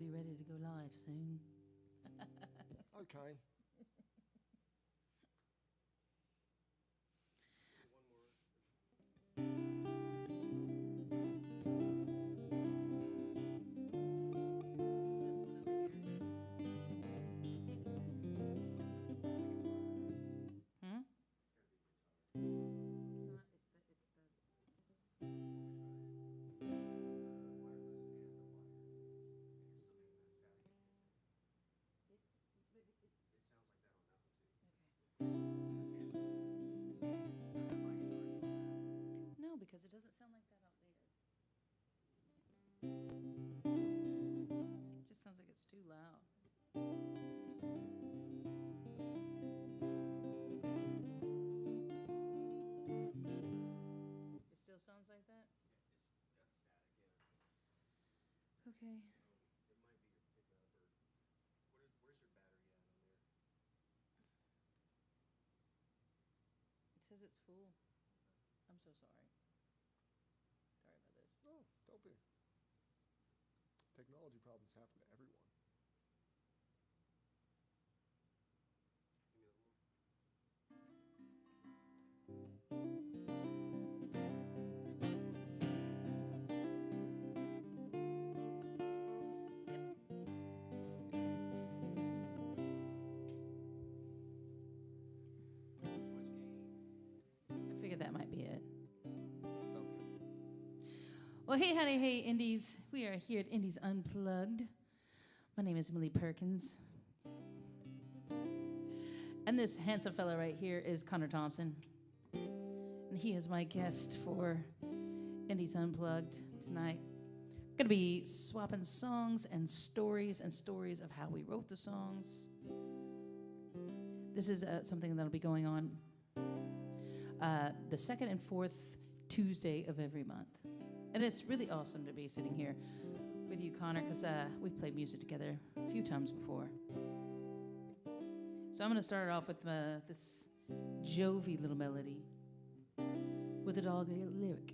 be ready to go live soon. Okay. No, because it doesn't sound like that out there. It just sounds like it's too loud. It still sounds like that? Okay. It might be your pickup or where's your battery at on there? It says it's full. I'm so sorry. Sorry about this. No, don't be. Technology problems happen to everyone. Give me a little. I figured that might be it. Sounds good. Well, hey, honey, hey, Indies. We are here at Indies Unplugged. My name is Emily Perkins. And this handsome fella right here is Connor Thompson. And he is my guest for Indies Unplugged tonight. Going to be swapping songs and stories of how we wrote the songs. This is something that'll be going on the second and fourth Tuesday of every month. And it's really awesome to be sitting here with you, Connor, because we've played music together a few times before. So I'm going to start off with this Jovi little melody with a dog lyric.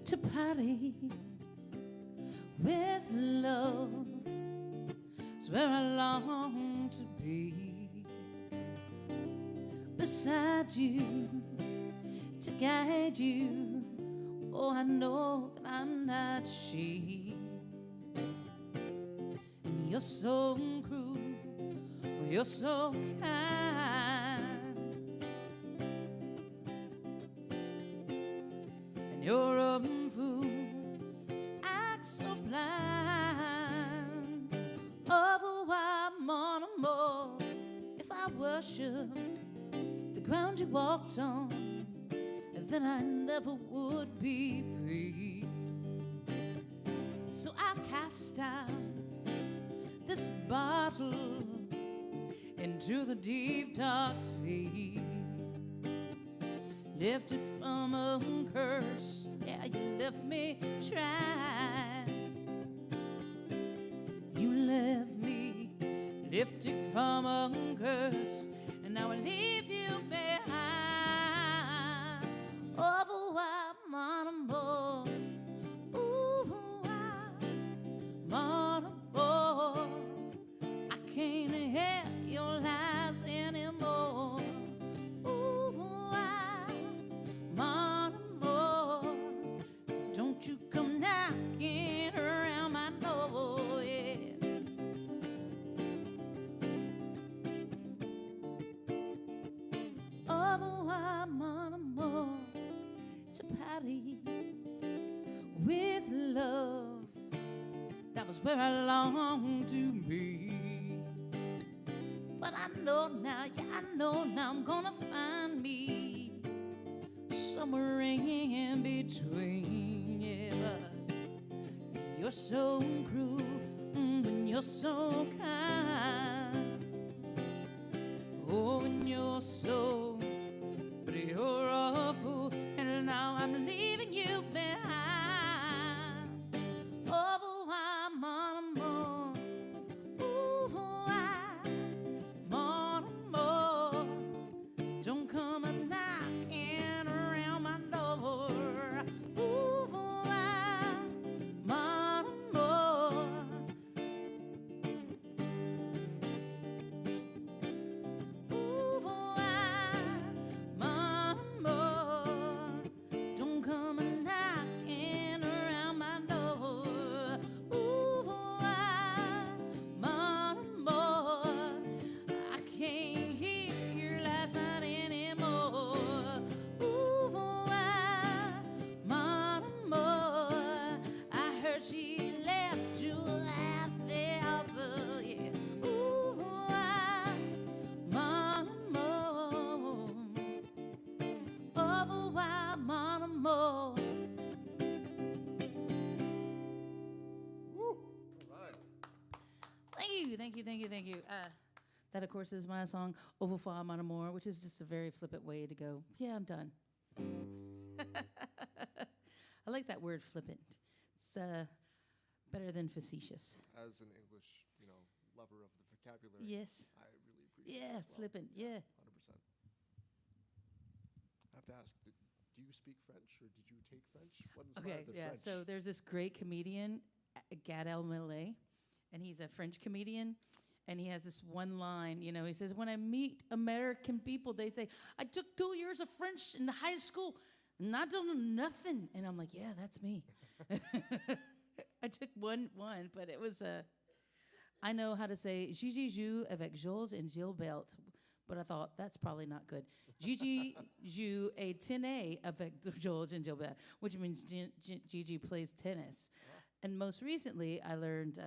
To party with love is where I long to be, beside you, to guide you. Oh, I know that I'm not she. And you're so cruel, you're so kind, and you're a fool to act so blind. Oh, I'm on a more if I worship the ground you walked on, then I never would be free. So I cast down this bottle into the deep dark sea, lifted from a curse. Yeah, you left me try. You left me lifted from a curse, and now I leave you behind. Oh, I'm on a board. Ooh, I'm on a board. I can't hear your lies anymore. Ooh, I'm on a board. Don't you come knocking around my door, yeah. Oh, I'm on a more to party with love. That was where I long to be. But I know now, yeah, I know now I'm gonna find me somewhere in between, yeah. But you're so cruel, and you're so kind. Oh, and you're so, but you're a fool, and now I'm leaving you behind. Oh, I'm on a more. Ooh, I'm on you, thank you, thank you, thank you. That, of course, is my song, Au revoir, mon amour, which is just a very flippant way to go, yeah, I'm done. I like that word, flippant. It's better than facetious. As an English, lover of the vocabulary, Yes. I really appreciate it Yeah, as well. flippant, yeah. 100%. I have to ask, do you speak French or did you take French? What inspired Okay, the yeah. French? So there's this great comedian, Gad Elmaleh, and he's a French comedian, and he has this one line. He says, "When I meet American people, they say I took 2 years of French in high school, and I don't know nothing." And I'm like, "Yeah, that's me." I took one, but it was I know how to say Gigi joue avec Georges and Gilbert, but I thought that's probably not good. Gigi joue et tennis avec Georges and Gilbert, which means Gigi plays tennis. And most recently, I learned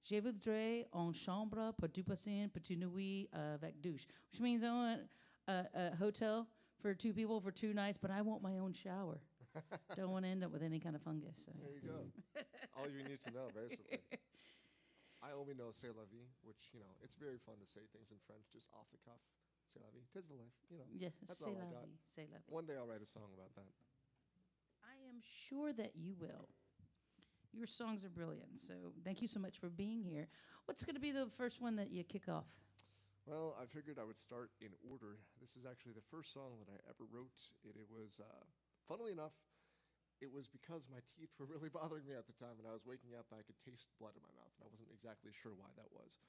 Je voudrais une chambre pour deux personnes pour 2 nuits avec douche, which means I want a hotel for 2 people for 2 nights, but I want my own shower. Don't want to end up with any kind of fungus. So. There you go. All you need to know, basically. I only know c'est la vie, which, it's very fun to say things in French just off the cuff. C'est la vie. 'Tis the life, Yes, That's c'est all I la got. vie, c'est la vie. One day I'll write a song about that. I am sure that you will. Your songs are brilliant, so thank you so much for being here. What's going to be the first one that you kick off? Well, I figured I would start in order. This is actually the first song that I ever wrote. It was, funnily enough, it was because my teeth were really bothering me at the time, and I was waking up and I could taste blood in my mouth, and I wasn't exactly sure why that was.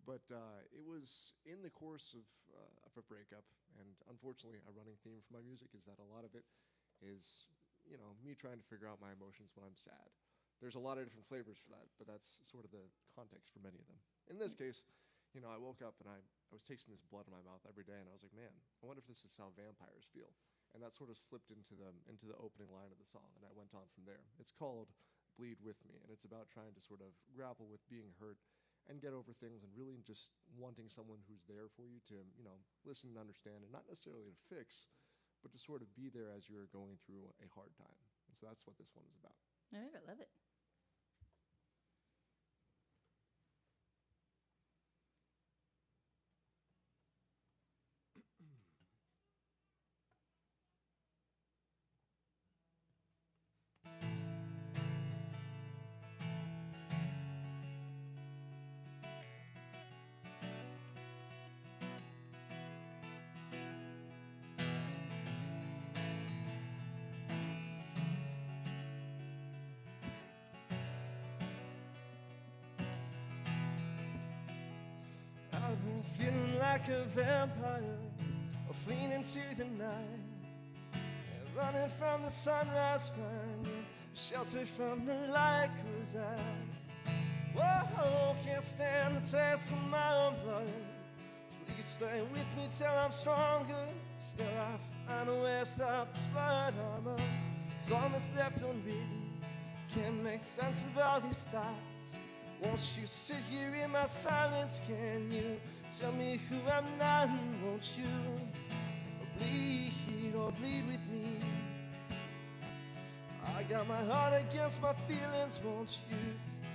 But it was in the course of a breakup, and unfortunately, a running theme for my music is that a lot of it is, me trying to figure out my emotions when I'm sad. There's a lot of different flavors for that, but that's sort of the context for many of them. In this case, I woke up and I was tasting this blood in my mouth every day, and I was like, man, I wonder if this is how vampires feel. And that sort of slipped into the opening line of the song, and I went on from there. It's called Bleed With Me, and it's about trying to sort of grapple with being hurt and get over things and really just wanting someone who's there for you to, listen and understand, and not necessarily to fix, but to sort of be there as you're going through a hard time. And so that's what this one is about. All right, I love it. I've been feeling like a vampire, fleeing into the night, and running from the sunrise, finding shelter from the light. 'Cause whoa, can't stand the taste of my own blood. Please stay with me till I'm stronger, till I find a way to stop this blood. I'm a song that's left unwritten, can't make sense of all these thoughts. Won't you sit here in my silence? Can you tell me who I'm not? Won't you bleed with me? I got my heart against my feelings. Won't you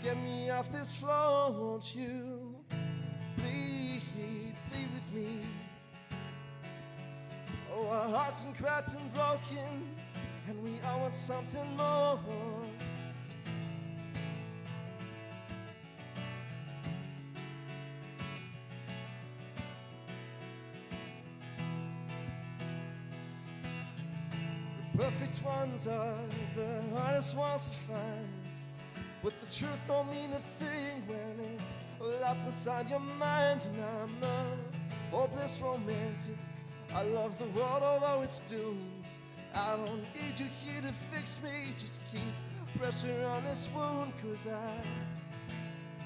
get me off this floor? Won't you bleed with me? Oh, our hearts are cracked and broken, and we all want something more. Perfect ones are the hardest ones to find, but the truth don't mean a thing when it's locked inside your mind. And I'm a hopeless romantic. I love the world although it's doomed. I don't need you here to fix me, just keep pressure on this wound. 'Cause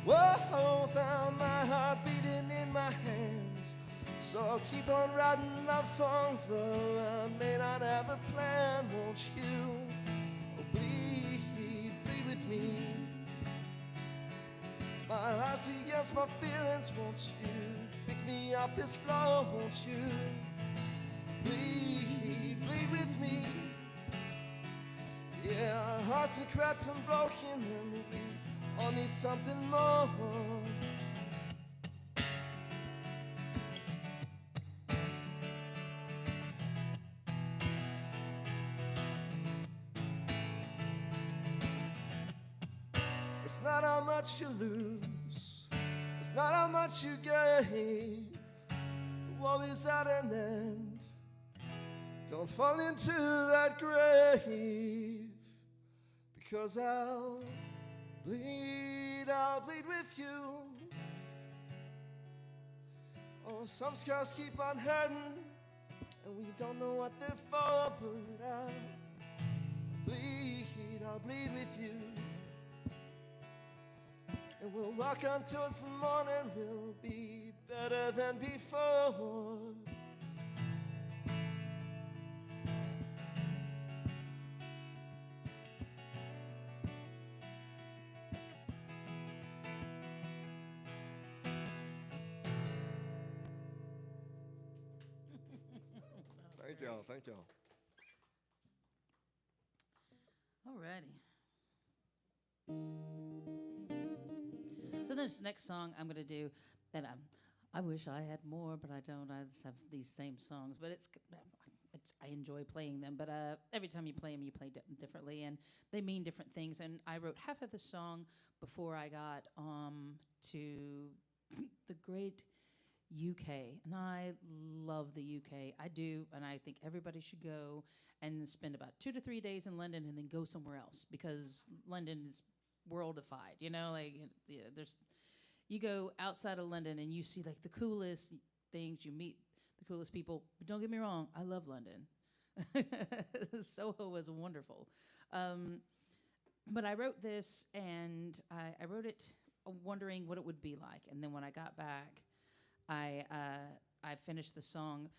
whoa, found my heart beating in my hands. So I'll keep on writing love songs, though I may not have a plan. Won't you bleed with me? My heart's against my feelings. Won't you pick me off this floor? Won't you bleed with me? Yeah, our hearts are cracked and broken, and we all need something more. It's not how much you lose, it's not how much you gain. The war is at an end. Don't fall into that grave, because I'll bleed with you. Oh, some scars keep on hurting, and we don't know what they're for, but I'll bleed with you. And we'll walk on towards the morning, we'll be better than before. Thank y'all. Thank y'all. Alrighty. So this next song I'm going to do, and I wish I had more, but I don't. I just have these same songs, but I enjoy playing them. But every time you play them, you play differently, and they mean different things. And I wrote half of the song before I got to the great UK, and I love the UK. I do, and I think everybody should go and spend about 2 to 3 days in London and then go somewhere else, because London is worldified. You know, like you go outside of London and you see like the coolest things. You meet the coolest people. But don't get me wrong, I love London. Soho was wonderful. But I wrote this, and I wrote it wondering what it would be like. And then when I got back, I finished the song,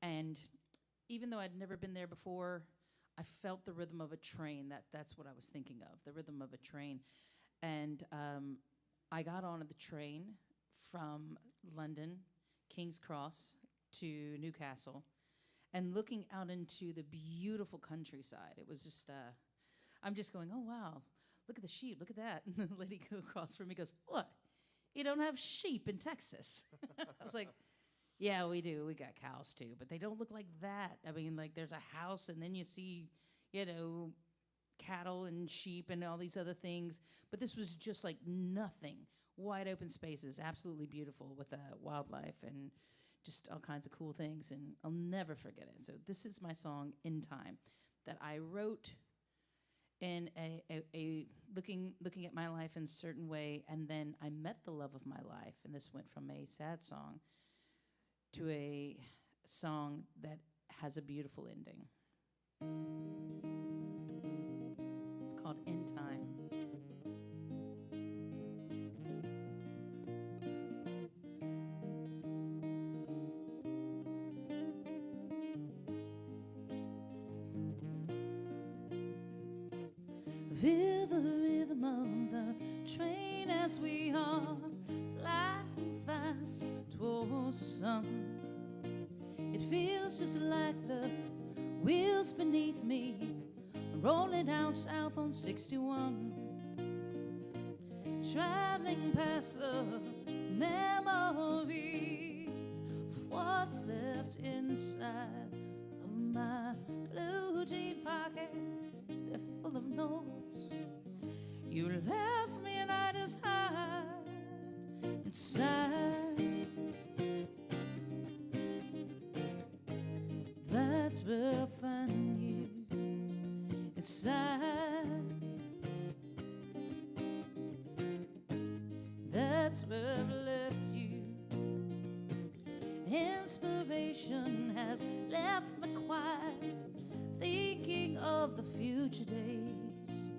and even though I'd never been there before, I felt the rhythm of a train. That's what I was thinking of, the rhythm of a train. And I got on the train from London, King's Cross, to Newcastle, and looking out into the beautiful countryside. It was just, I'm just going, oh, wow, look at the sheep, look at that. And the lady across from me goes, what? You don't have sheep in Texas? I was like, yeah, we do. We got cows too, but they don't look like that. I mean, like there's a house, and then you see, you know, cattle and sheep and all these other things. But this was just like nothing. Wide open spaces, absolutely beautiful with wildlife and just all kinds of cool things. And I'll never forget it. So this is my song, In Time, that I wrote in a looking at my life in a certain way, and then I met the love of my life, and this went from a sad song to a song that has a beautiful ending. It's called In Time. Feel the rhythm of the train as we all fly fast towards the sun. It feels just like the wheels beneath me rolling down south on 61, traveling past the memories of what's left inside of my blue jean pockets. They're full of notes. You left me and I just hide inside. That's where I'll find you, inside. That's where I've left you. Inspiration has left me quiet, thinking of the future days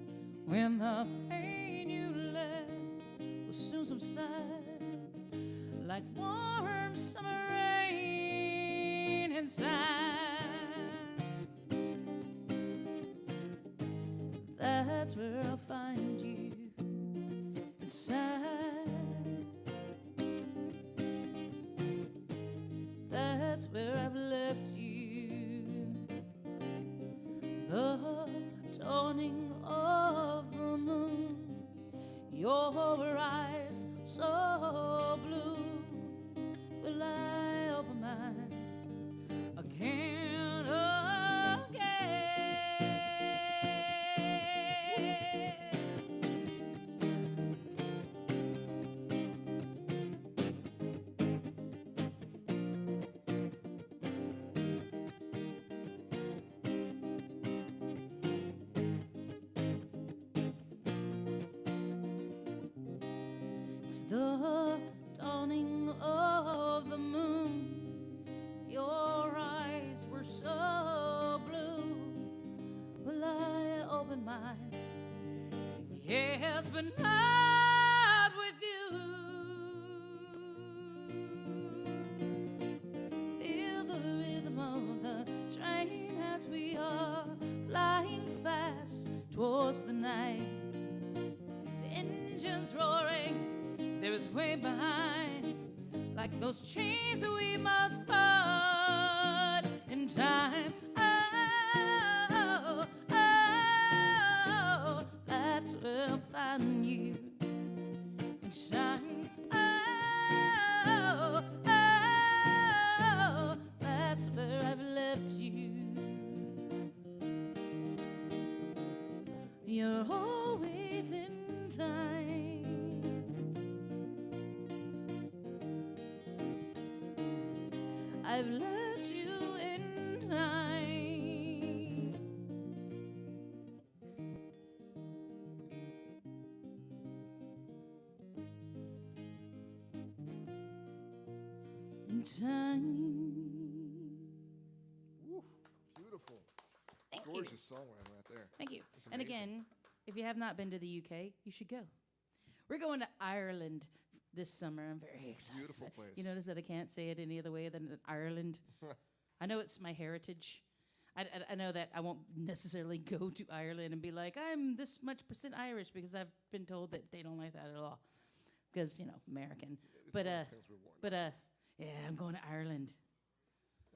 when the pain you left will soon subside, like warm summer rain inside. That's where I'll find you, inside. That's where I've left you. The dawning of the moon, your eyes so blue. Will I open mine again, again? It's the dawning of the moon. Your eyes were so blue. Well, I opened mine. Yes, but not with you. Feel the rhythm of the train as we are flying fast towards the night. The engine's roaring, there's way behind, like those chains that we must put in time. Oh, oh, that's where I'll find you and shine. Oh, oh, that's where I've left you. You're always in time. I've left you in time. In time. Woo, beautiful. Thank Gorgeous you. songwriting right there. Thank you. That's And amazing. again, if you have not been to the UK, you should go. We're going to Ireland this summer. I'm very excited. Beautiful place. You notice that I can't say it any other way than Ireland. I know it's my heritage. I know that I won't necessarily go to Ireland and be like, I'm this much % Irish, because I've been told that they don't like that at all. Because, you know, American. It's But, one of the things we're warned. yeah, I'm going to Ireland.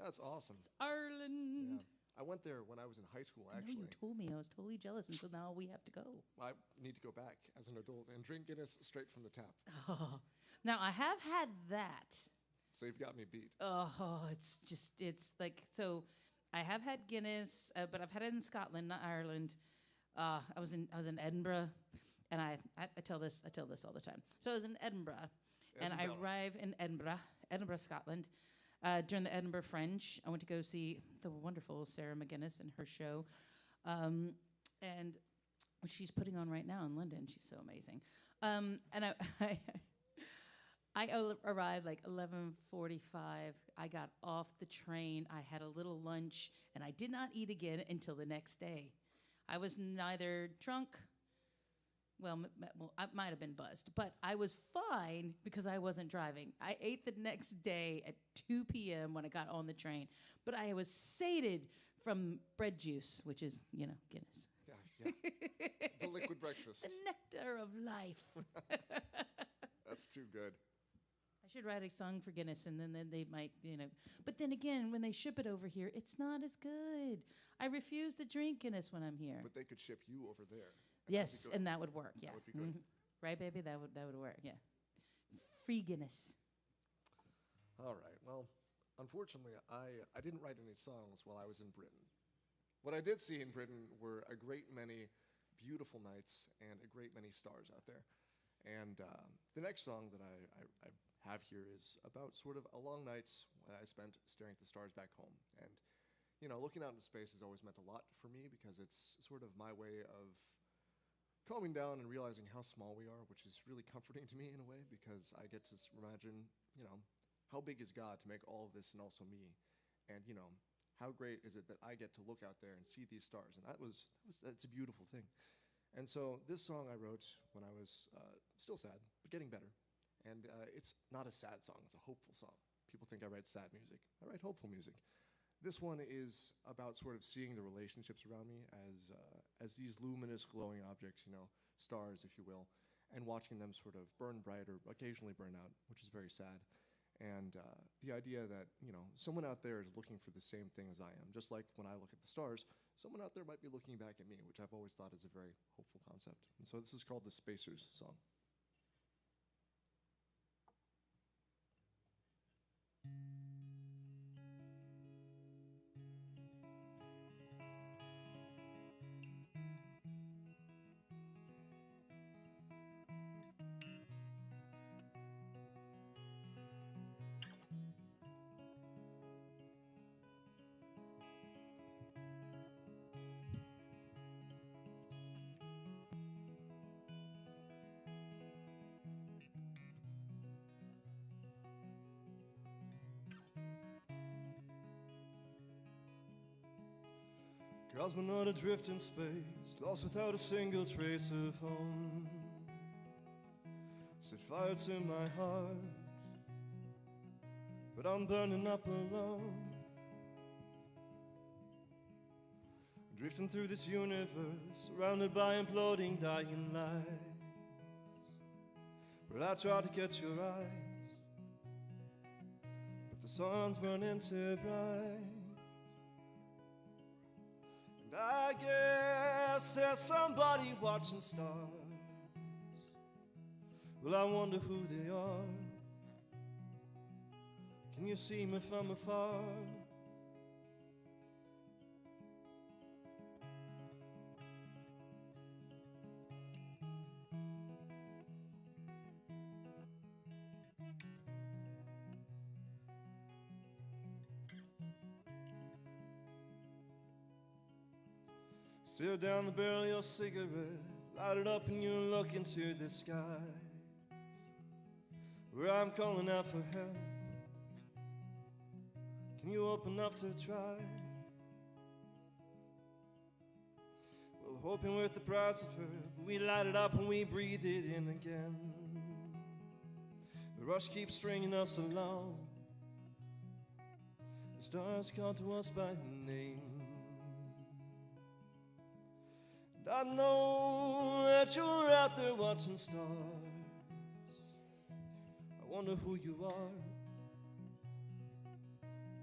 That's awesome. It's Ireland. I went there when I was in high school, I know actually. you told me. I was totally jealous, and so now we have to go. I need to go back as an adult and drink Guinness straight from the tap. Oh. Now, I have had that. So you've got me beat. Oh, it's like, so I have had Guinness, but I've had it in Scotland, not Ireland. I was in Edinburgh, and I tell this all the time. So I was in Edinburgh, and I Edinburgh. arrive in Edinburgh, Scotland. During the Edinburgh Fringe, I went to go see the wonderful Sarah McGuinness and her show, and she's putting on right now in London. She's so amazing. And I arrived like 11:45. I got off the train. I had a little lunch, and I did not eat again until the next day. I was neither drunk. Well, I might have been buzzed, but I was fine because I wasn't driving. I ate the next day at 2 p.m. when I got on the train, but I was sated from bread juice, which is, you know, Guinness. Yeah. The liquid breakfast. The nectar of life. That's too good. I should write a song for Guinness, and then they might, you know. But then again, when they ship it over here, it's not as good. I refuse to drink Guinness when I'm here. But they could ship you over there. Yes, and that would work. Yeah, That would be good. Right, baby. That would work. Yeah, free Guinness. All right. Well, unfortunately, I didn't write any songs while I was in Britain. What I did see in Britain were a great many beautiful nights and a great many stars out there. And the next song that I have here is about sort of a long night that I spent staring at the stars back home. And, you know, looking out into space has always meant a lot for me because it's sort of my way of calming down and realizing how small we are, which is really comforting to me in a way because I get to imagine, you know, how big is God to make all of this and also me? And, you know, how great is it that I get to look out there and see these stars? And that's a beautiful thing. And so this song I wrote when I was still sad, but getting better. And it's not a sad song, it's a hopeful song. People think I write sad music. I write hopeful music. This one is about sort of seeing the relationships around me as these luminous glowing objects, you know, stars, if you will, and watching them sort of burn bright or occasionally burn out, which is very sad. And the idea that, you know, someone out there is looking for the same thing as I am. Just like when I look at the stars, someone out there might be looking back at me, which I've always thought is a very hopeful concept. And so this is called the Spacers song. 'Cause we're not adrift in space, lost without a single trace of home. Set fire to my heart, but I'm burning up alone. Drifting through this universe, surrounded by imploding, dying lights. But I try to catch your eyes, but the sun's burning too bright. And I guess there's somebody watching stars. Well, I wonder who they are. Can you see me from afar? Stare down the barrel of your cigarette, light it up and you look into the skies, where I'm calling out for help. Can you open up to try? Well, hoping worth the price of her, we light it up and we breathe it in again. The rush keeps stringing us along. The stars call to us by name. And I know that you're out there watching stars. I wonder who you are.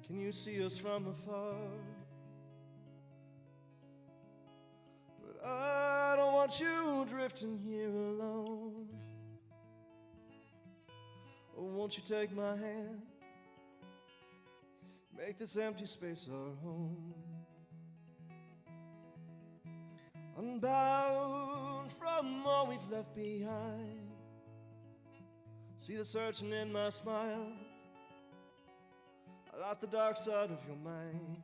Can you see us from afar? But I don't want you drifting here alone. Oh, won't you take my hand? Make this empty space our home. Unbound from all we've left behind. See the searching in my smile. I light the dark side of your mind.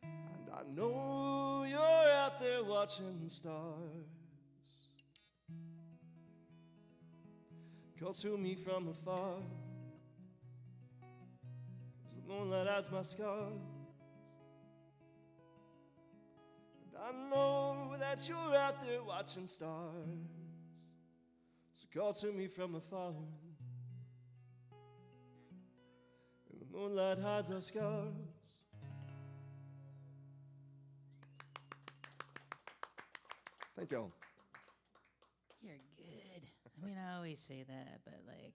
And I know you're out there watching stars. Call to me from afar as the moonlight hides my scars. And I know that you're out there watching stars. So call to me from afar. And the moonlight hides our scars. Thank you. You're good. I mean, I always say that, but like,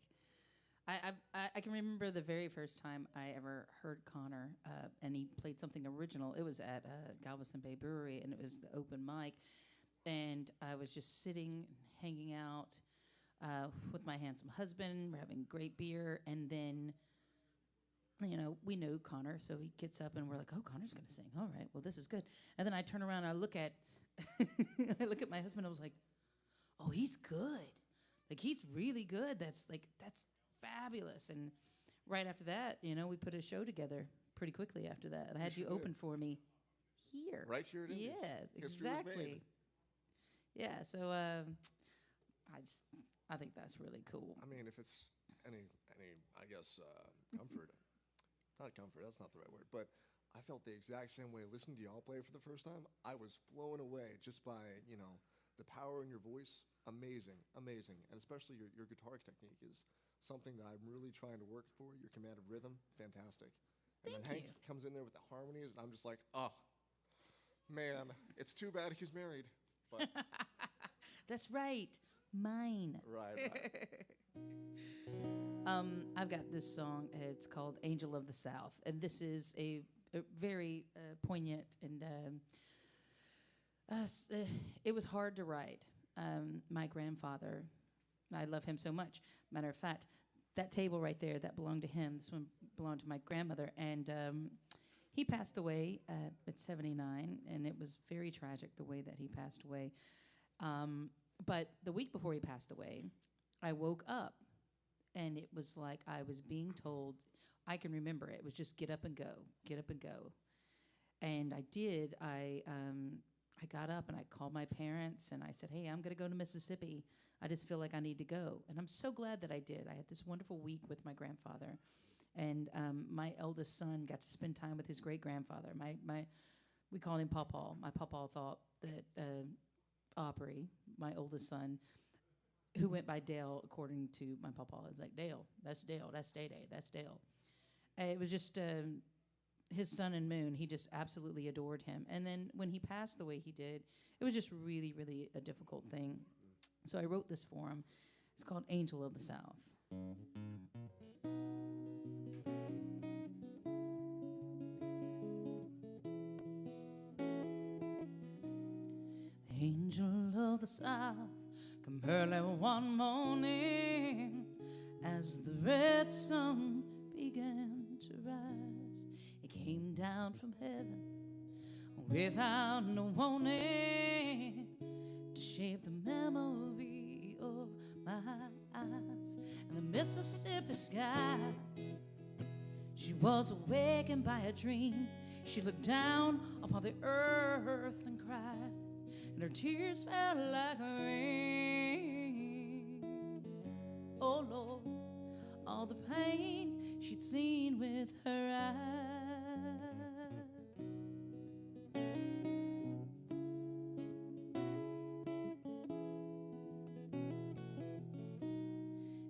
I can remember the very first time I ever heard Connor, and he played something original. It was at Galveston Bay Brewery, and it was the open mic, and I was just sitting, hanging out with my handsome husband. We're having great beer, and then, you know, we know Connor, so he gets up, and we're like, "Oh, Connor's gonna sing. All right, well, this is good." And then I turn around, and I look at, I look at my husband. I was like, "Oh, he's good. Like, he's really good. That's fabulous." And right after that, you know, we put a show together pretty quickly after that. And I had you open for me here. Right here it is. Yeah, History was exactly. made. Yeah, so I think that's really cool. I mean, if it's any I guess, comfort. Not comfort, that's not the right word. But I felt the exact same way listening to y'all play for the first time. I was blown away just by, you know, the power in your voice. Amazing, amazing. And especially your guitar technique is something that I'm really trying to work for. Your command of rhythm, fantastic. And then Thank Hank you. comes in there with the harmonies, and I'm just like, oh, man, it's too bad he's married. But That's right, mine. right. I've got this song. It's called "Angel of the South," and this is a very poignant and it was hard to write. My grandfather, I love him so much. Matter of fact, that table right there, that belonged to him. This one belonged to my grandmother, and he passed away at 79, and it was very tragic the way that he passed away. But the week before he passed away, I woke up, and it was like I was being told, I can remember it was just get up and go, get up and go. And I did. I got up and I called my parents and I said, "Hey, I'm going to go to Mississippi. I just feel like I need to go." And I'm so glad that I did. I had this wonderful week with my grandfather. And my eldest son got to spend time with his great-grandfather. We called him Pawpaw. My Pawpaw thought that Opry, my oldest son, who went by Dale, according to my Pawpaw, is like, Dale, that's Day-Day, that's Dale. It was just his sun and moon. He just absolutely adored him. And then when he passed the way he did, it was just really, really a difficult thing. So I wrote this for him. It's called Angel of the South. Angel of the South, come early one morning as the red sun began to rise. It came down from heaven without no warning to shape the memory of my eyes. And the Mississippi sky, she was awakened by a dream. She looked down upon the earth and cried, and her tears fell like rain. Oh Lord, all the pain she'd seen with her eyes.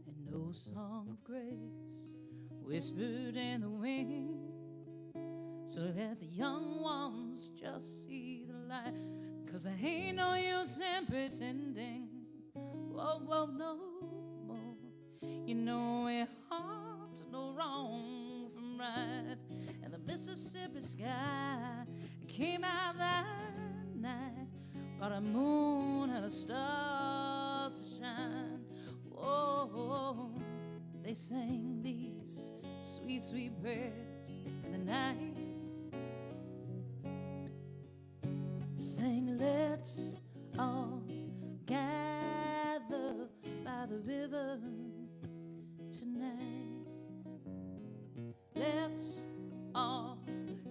And no song of grace whispered in the wind, so let the young ones just see the light. 'Cause there ain't no use in pretending. Whoa, whoa, no more. You know it's hard to know wrong from right. And the Mississippi sky came out that night, but a moon and a stars to shine. Whoa, they sang these sweet, sweet prayers in the night. Sang, let's all gather by the river tonight. Let's all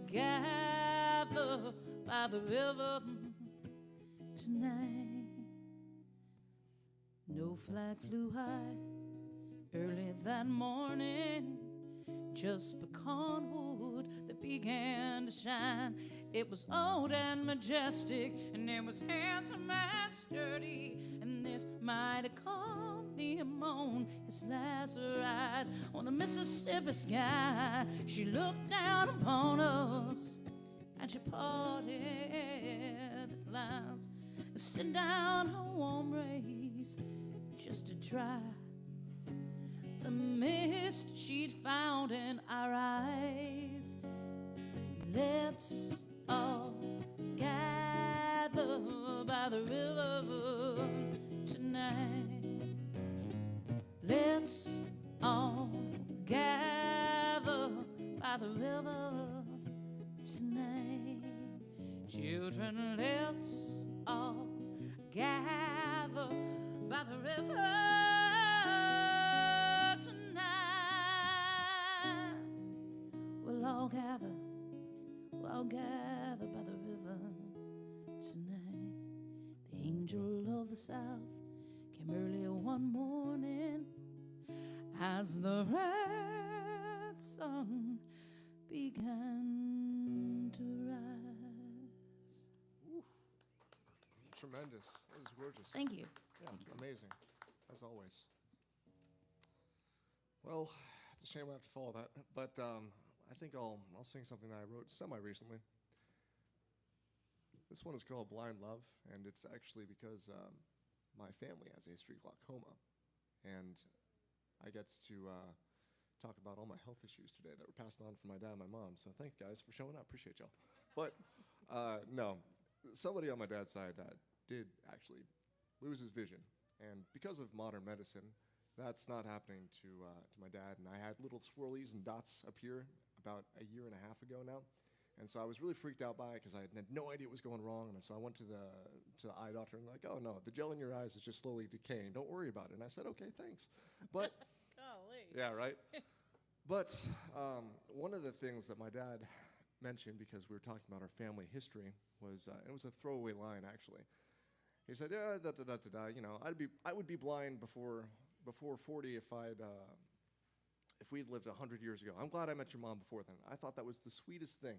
gather by the river tonight. No flag flew high early that morning, just pecan wood that began to shine. It was old and majestic, and it was handsome and sturdy, and this might have come him on his last ride on the Mississippi sky. She looked down upon us, and she parted the clouds, sent down her warm rays just to dry the mist she'd found in our eyes. Let's all gather by the river tonight. Let's all gather by the river tonight. Children, let's all gather by the river tonight. We'll all gather by the river tonight. The angel of the South came early one morning as the red sun began to rise. Ooh. Tremendous. That was gorgeous. Thank you. Yeah, amazing, as always. Well, it's a shame I have to follow that, but I think I'll sing something that I wrote semi-recently. This one is called Blind Love, and it's actually because my family has a history of glaucoma, and I get to talk about all my health issues today that were passed on from my dad and my mom, so thank you guys for showing up. Appreciate y'all. But no, somebody on my dad's side did actually lose his vision, and because of modern medicine, that's not happening to my dad, and I had little swirlies and dots appear about a year and a half ago now, and so I was really freaked out by it because I had no idea what was going wrong, and so I went to the eye doctor and like, oh no, the gel in your eyes is just slowly decaying. Don't worry about it. And I said, okay, thanks. But golly. Yeah, right. But one of the things that my dad mentioned, because we were talking about our family history, was it was a throwaway line actually. He said, yeah, da da da da da. You know, I would be blind before 40 if if we'd lived 100 years ago. I'm glad I met your mom before then. I thought that was the sweetest thing.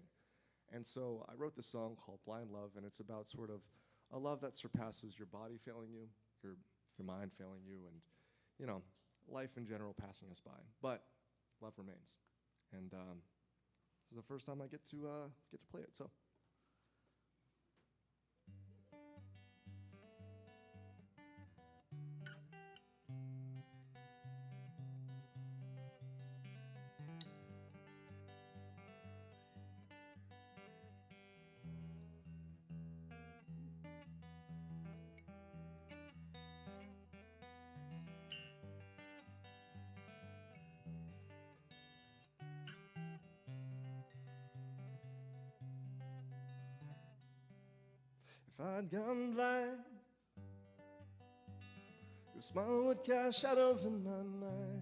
And so I wrote this song called Blind Love, and it's about sort of a love that surpasses your body failing you, your mind failing you, and, you know, life in general passing us by. But love remains. And this is the first time I get to play it, so. If I'd gone blind, your smile would cast shadows in my mind.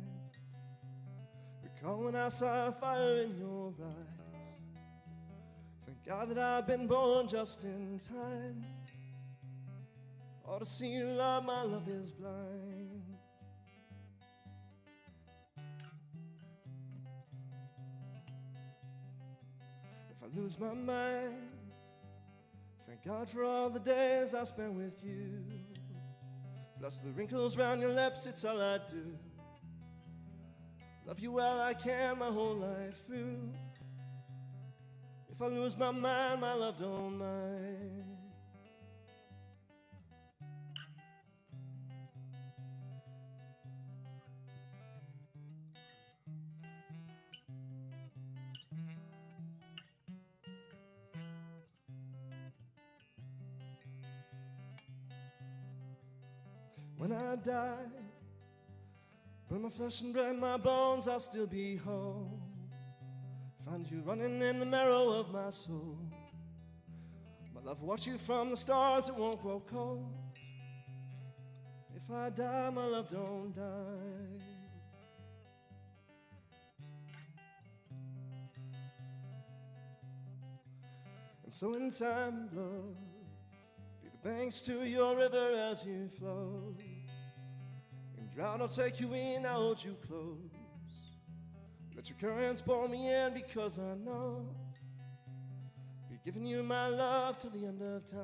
Recall when I saw fire in your eyes. Thank God that I've been born just in time. Or to see you love, my love is blind. If I lose my mind, thank God for all the days I spent with you. Plus the wrinkles round your lips, it's all I do. Love you well I can my whole life through. If I lose my mind, my love don't mind. When I die, burn my flesh and break my bones, I'll still be whole. Find you running in the marrow of my soul. My love will watch you from the stars, it won't grow cold. If I die, my love don't die. And so in time, love, be the banks to your river as you flow. In drought I'll take you in, I'll hold you close. Let your currents pull me in because I know be giving you my love till the end of time.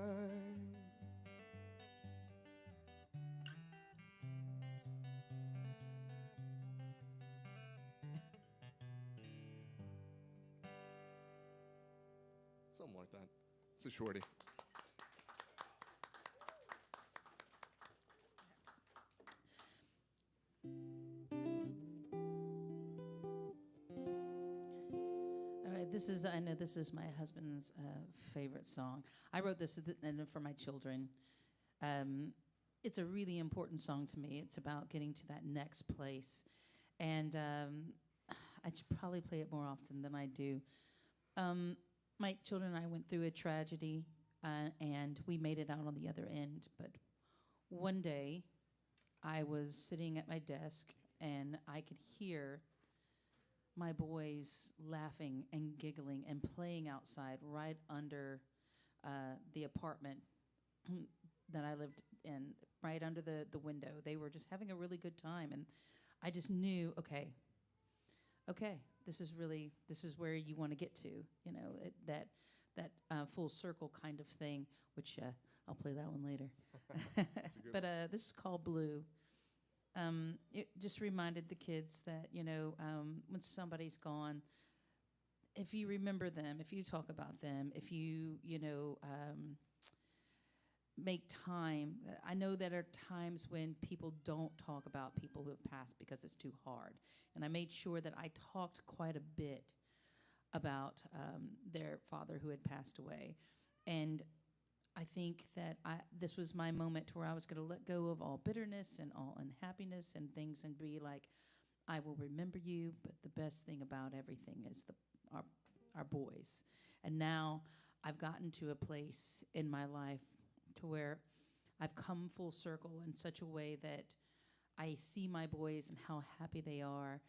Something like that. It's a shorty. I know this is my husband's favorite song. I wrote this for my children. It's a really important song to me. It's about getting to that next place. And I should probably play it more often than I do. My children and I went through a tragedy, and we made it out on the other end. But one day, I was sitting at my desk, and I could hear my boys laughing and giggling and playing outside right under the apartment that I lived in, right under the window. They were just having a really good time, and I just knew, okay, this is where you want to get to, you know, that full circle kind of thing, which I'll play that one later. But this is called Blue. It just reminded the kids that, you know, when somebody's gone, if you remember them, if you talk about them, if you make time. I know there are times when people don't talk about people who have passed because it's too hard. And I made sure that I talked quite a bit about their father who had passed away. And I think that this was my moment where I was going to let go of all bitterness and all unhappiness and things and be like, I will remember you, but the best thing about everything is our boys. And now I've gotten to a place in my life to where I've come full circle in such a way that I see my boys and how happy they are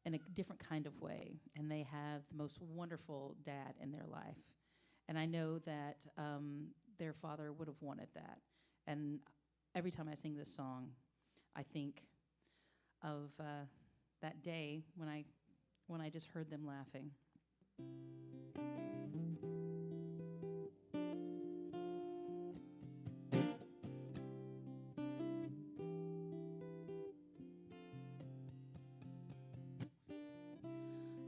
in a different kind of way. And they have the most wonderful dad in their life. And I know that their father would have wanted that. And every time I sing this song, I think of that day when I just heard them laughing.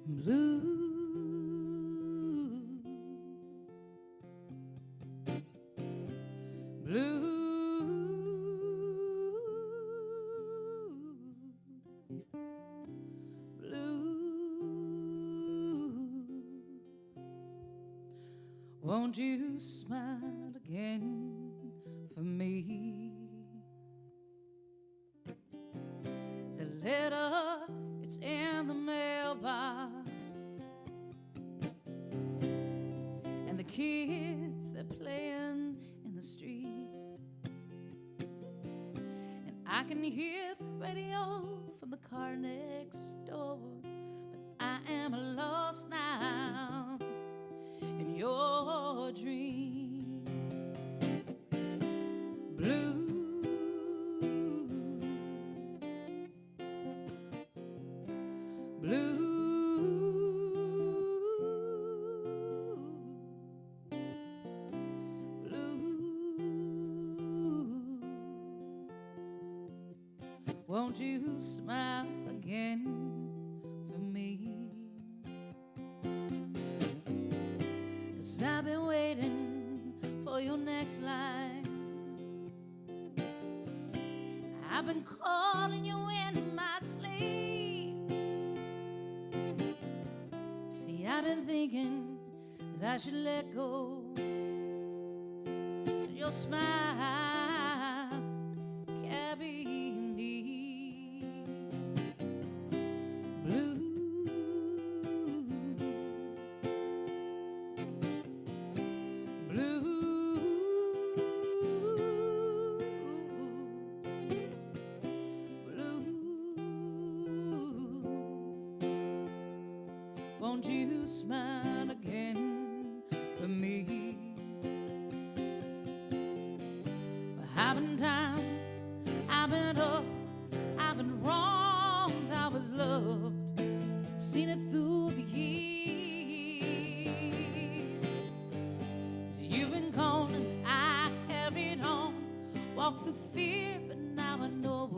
Blue, blue, blue. Won't you smile again for me? The letter, it's in the mailbox, and the kids, they're playing in the street, and I can hear the radio from the car next door, but I am lost now in your dream. Blue, blue, blue. Won't you smile again for me? 'Cause I've been waiting for your next line. I've been calling you in my sleep. See, I've been thinking that I should let go. Your smile carrying me. Blue, blue, blue. Won't you smile again for me? I've been down, I've been up, I've been wronged, I was loved, seen it through the years. You've been gone and I carried on, walked through fear, but now I know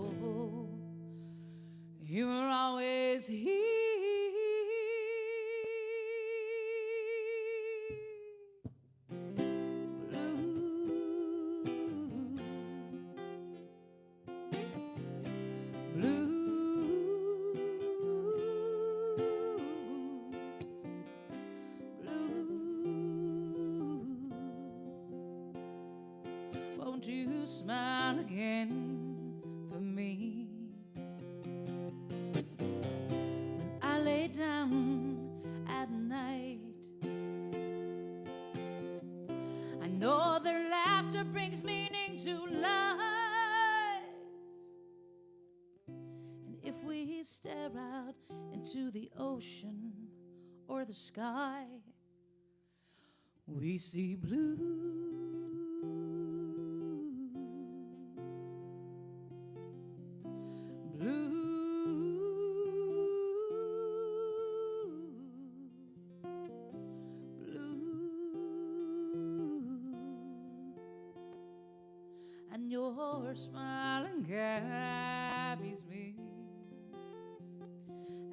you were always here. Won't you smile again for me? When I lay down at night, I know their laughter brings meaning to life. And if we stare out into the ocean or the sky, we see blue. And your smiling carries me,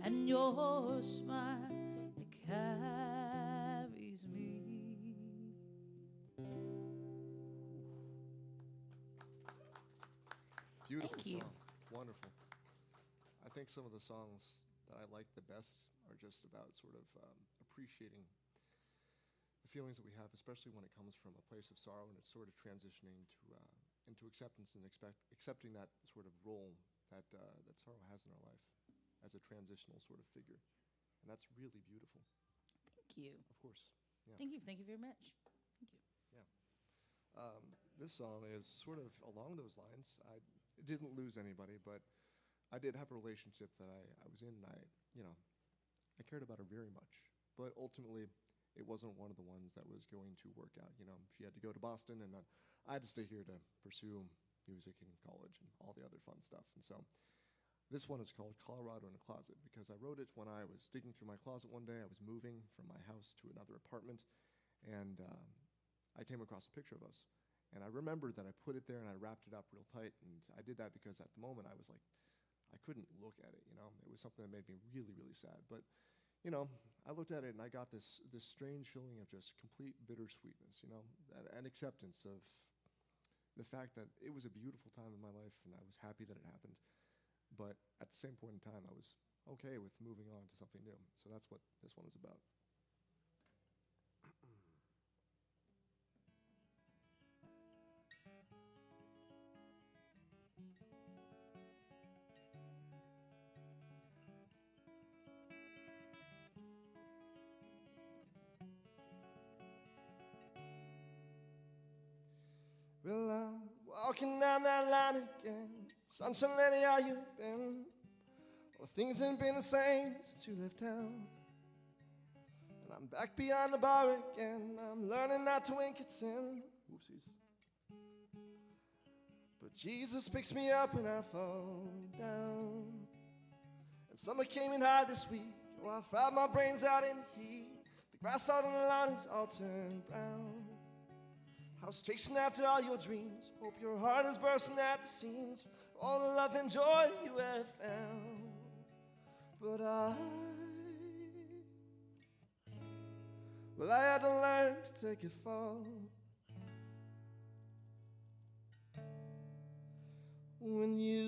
and your smile, it carries me. Beautiful Thank you. song. Wonderful. I think some of the songs that I like the best are just about sort of appreciating the feelings that we have, especially when it comes from a place of sorrow and it's sort of transitioning to into acceptance and accepting that sort of role that that sorrow has in our life as a transitional sort of figure, and that's really beautiful. Thank you. Of course. Yeah. Thank you. Thank you very much. Thank you. This song is sort of along those lines. I didn't lose anybody, but I did have a relationship that I was in, and I cared about her very much. But ultimately, it wasn't one of the ones that was going to work out. She had to go to Boston, and I had to stay here to pursue music in college and all the other fun stuff. And so This one is called Colorado in a Closet because I wrote it when I was digging through my closet one day. I was moving from my house to another apartment, and I came across a picture of us. And I remembered that I put it there and I wrapped it up real tight, and I did that because at the moment I was like, I couldn't look at it, you know. It was something that made me really, really sad. But, you know, I looked at it and I got this strange feeling of just complete bittersweetness, you know, and acceptance of the fact that it was a beautiful time in my life and I was happy that it happened. But at the same point in time, I was okay with moving on to something new. So that's what this one is about. Well, I'm walking down that line again. Sunshine lady, how you been? Well, things ain't been the same since you left town. And I'm back behind the bar again. I'm learning not to wink at sin. Oopsies. But Jesus picks me up when I fall down. And summer came in hard this week. Oh, I fried my brains out in the heat. The grass out on the lawn is all turned brown. I was chasing after all your dreams. Hope your heart is bursting at the seams. All the love and joy you have found. But I had to learn to take a fall. When you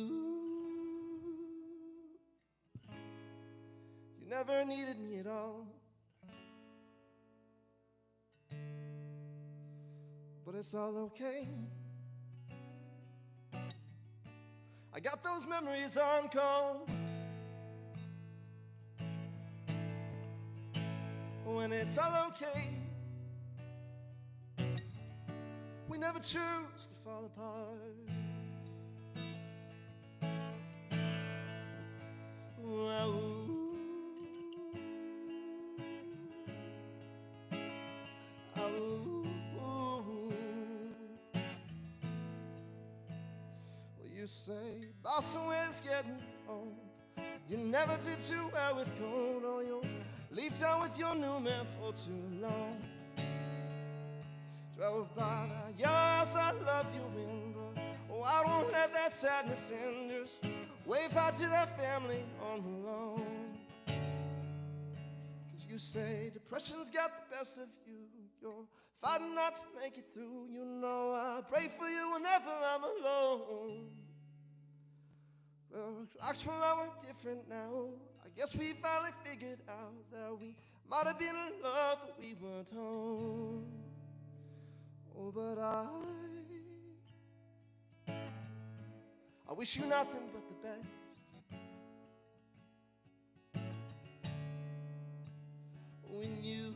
never needed me at all. But it's all okay. I got those memories on call. When it's all okay, we never choose to fall apart. You say Boston was getting old. You never did too well with cold. Or you'll leave town with your new man for too long. Drove by the yellow house I loved you in, but oh, I don't let that sadness in. Just wave out to that family on the lawn. 'Cause you say depression's got the best of you. You're fighting not to make it through. You know I pray for you whenever I'm alone. Well, clocks were all different now. I guess we finally figured out that we might have been in love, but we weren't home. Oh, but I wish you nothing but the best. When you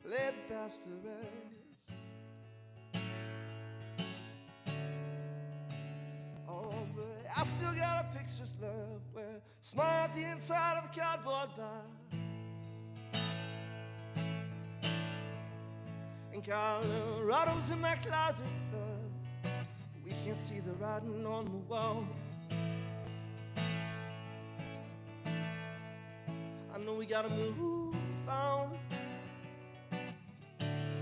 let the past to rest. I still got a picture's love where smile at the inside of a cardboard box. And Colorado's in my closet, love. We can't see the writing on the wall. I know we gotta move on.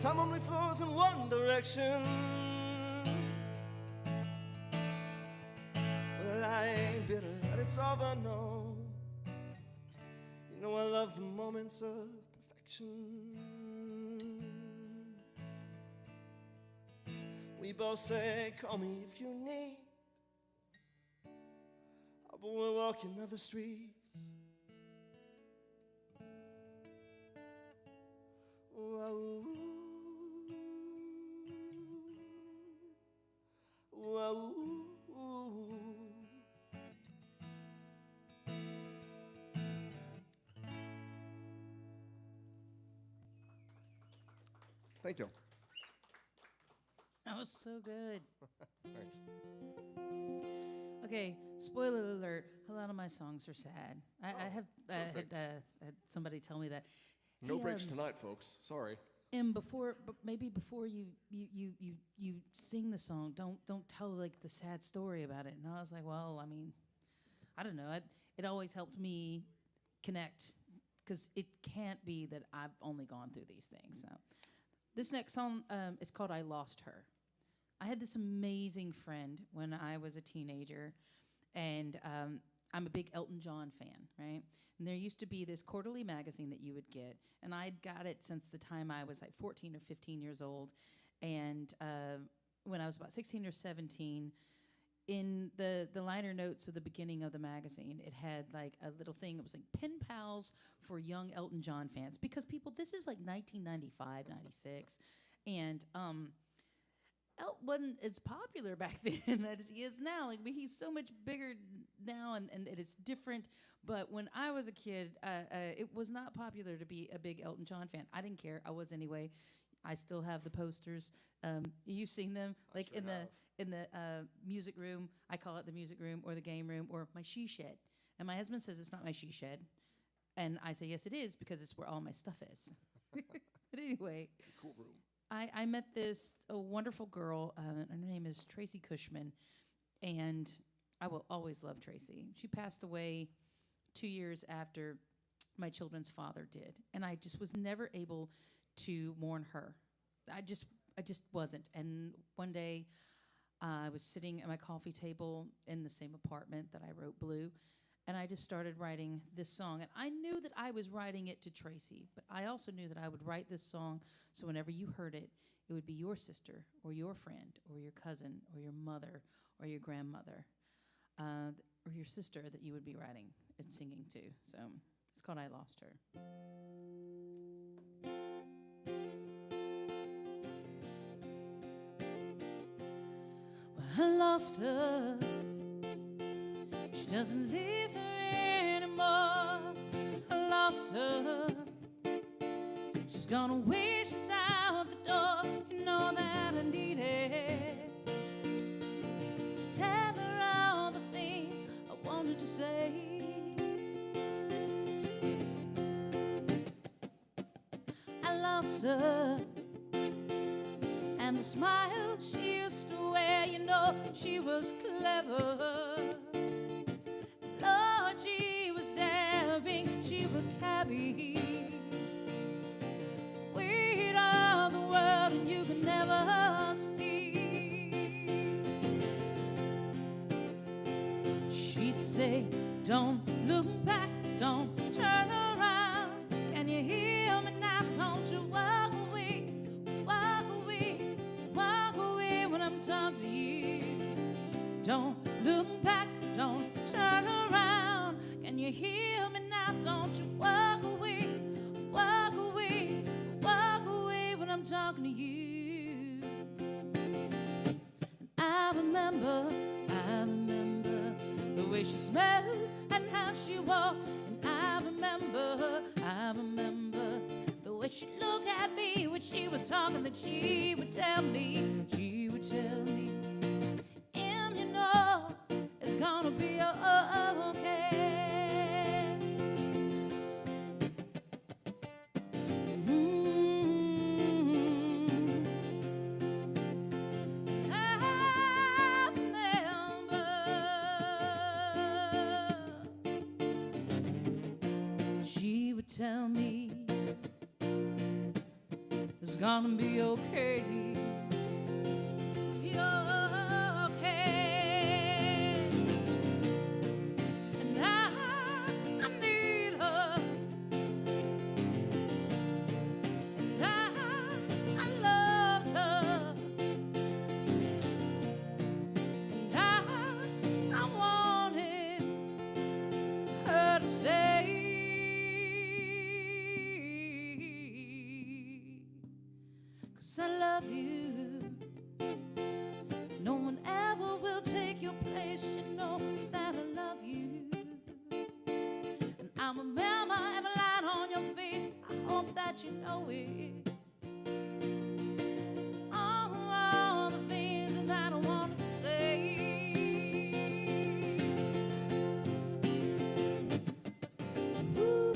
Time only flows in one direction. I ain't bitter that it's over, no. You know I love the moments of perfection. We both say, call me if you need. But we're walking other streets. Whoa. Whoa. Thank you. That was so good. Thanks. Okay, spoiler alert. A lot of my songs are sad. I have had somebody tell me that. No Hey, breaks tonight, folks. Sorry. And maybe before you sing the song, don't tell like the sad story about it. And I was like, well, I mean, I don't know. It always helped me connect because it can't be that I've only gone through these things. So this next song, it's called "I Lost Her." I had this amazing friend when I was a teenager, and I'm a big Elton John fan, right? And there used to be this quarterly magazine that you would get, and I'd got it since the time I was like 14 or 15 years old. And when I was about 16 or 17, in the liner notes of the beginning of the magazine, it had like a little thing. It was like pen pals for young Elton John fans, because people, this is like 1995, 96, and Elton wasn't as popular back then as he is now. Like, he's so much bigger now, and it's different. But when I was a kid, it was not popular to be a big Elton John fan. I didn't care. I was anyway. I still have the posters. You've seen them, like sure in the music room. I call it the music room or the game room or my she shed. And my husband says it's not my she shed, and I say yes, it is, because it's where all my stuff is. But anyway, it's a cool room. I met this wonderful girl. Her name is Tracy Cushman, and I will always love Tracy. She passed away 2 years after my children's father did, and I just was never able to mourn her. I just wasn't. And one day, I was sitting at my coffee table in the same apartment that I wrote Blue, and I just started writing this song. And I knew that I was writing it to Tracy, but I also knew that I would write this song so whenever you heard it, it would be your sister or your friend or your cousin or your mother or your grandmother or your sister that you would be writing and singing to. So it's called "I Lost Her." Well, I lost her. She doesn't live here anymore. I lost her. She's gone away, she's out the door. You know that I need it. Tell her all the things I wanted to say. I lost her. And the smile she used to wear, you know, she was clever. Lord, she was daring, she would carry weight of the world, and you could never see. She'd say, don't look back, don't turn around. Can you hear me now? Don't you walk away, walk away, walk away when I'm talking to you. Don't look back, don't turn around. Can you hear me now? Don't you walk away, walk away, walk away when I'm talking to you. And I remember the way she smelled and how she walked. And I remember the way she looked at me when she was talking, that she would tell me, and you know it's gonna be okay. I remember she would tell me it's gonna be okay. Be okay. And I need her. And I love her. And I wanted her to stay. 'Cause I love you. No one ever will take your place. You know that I love you. And I'm a remember every line on your face. I hope that you know it. All the things that I wanted to say. Ooh.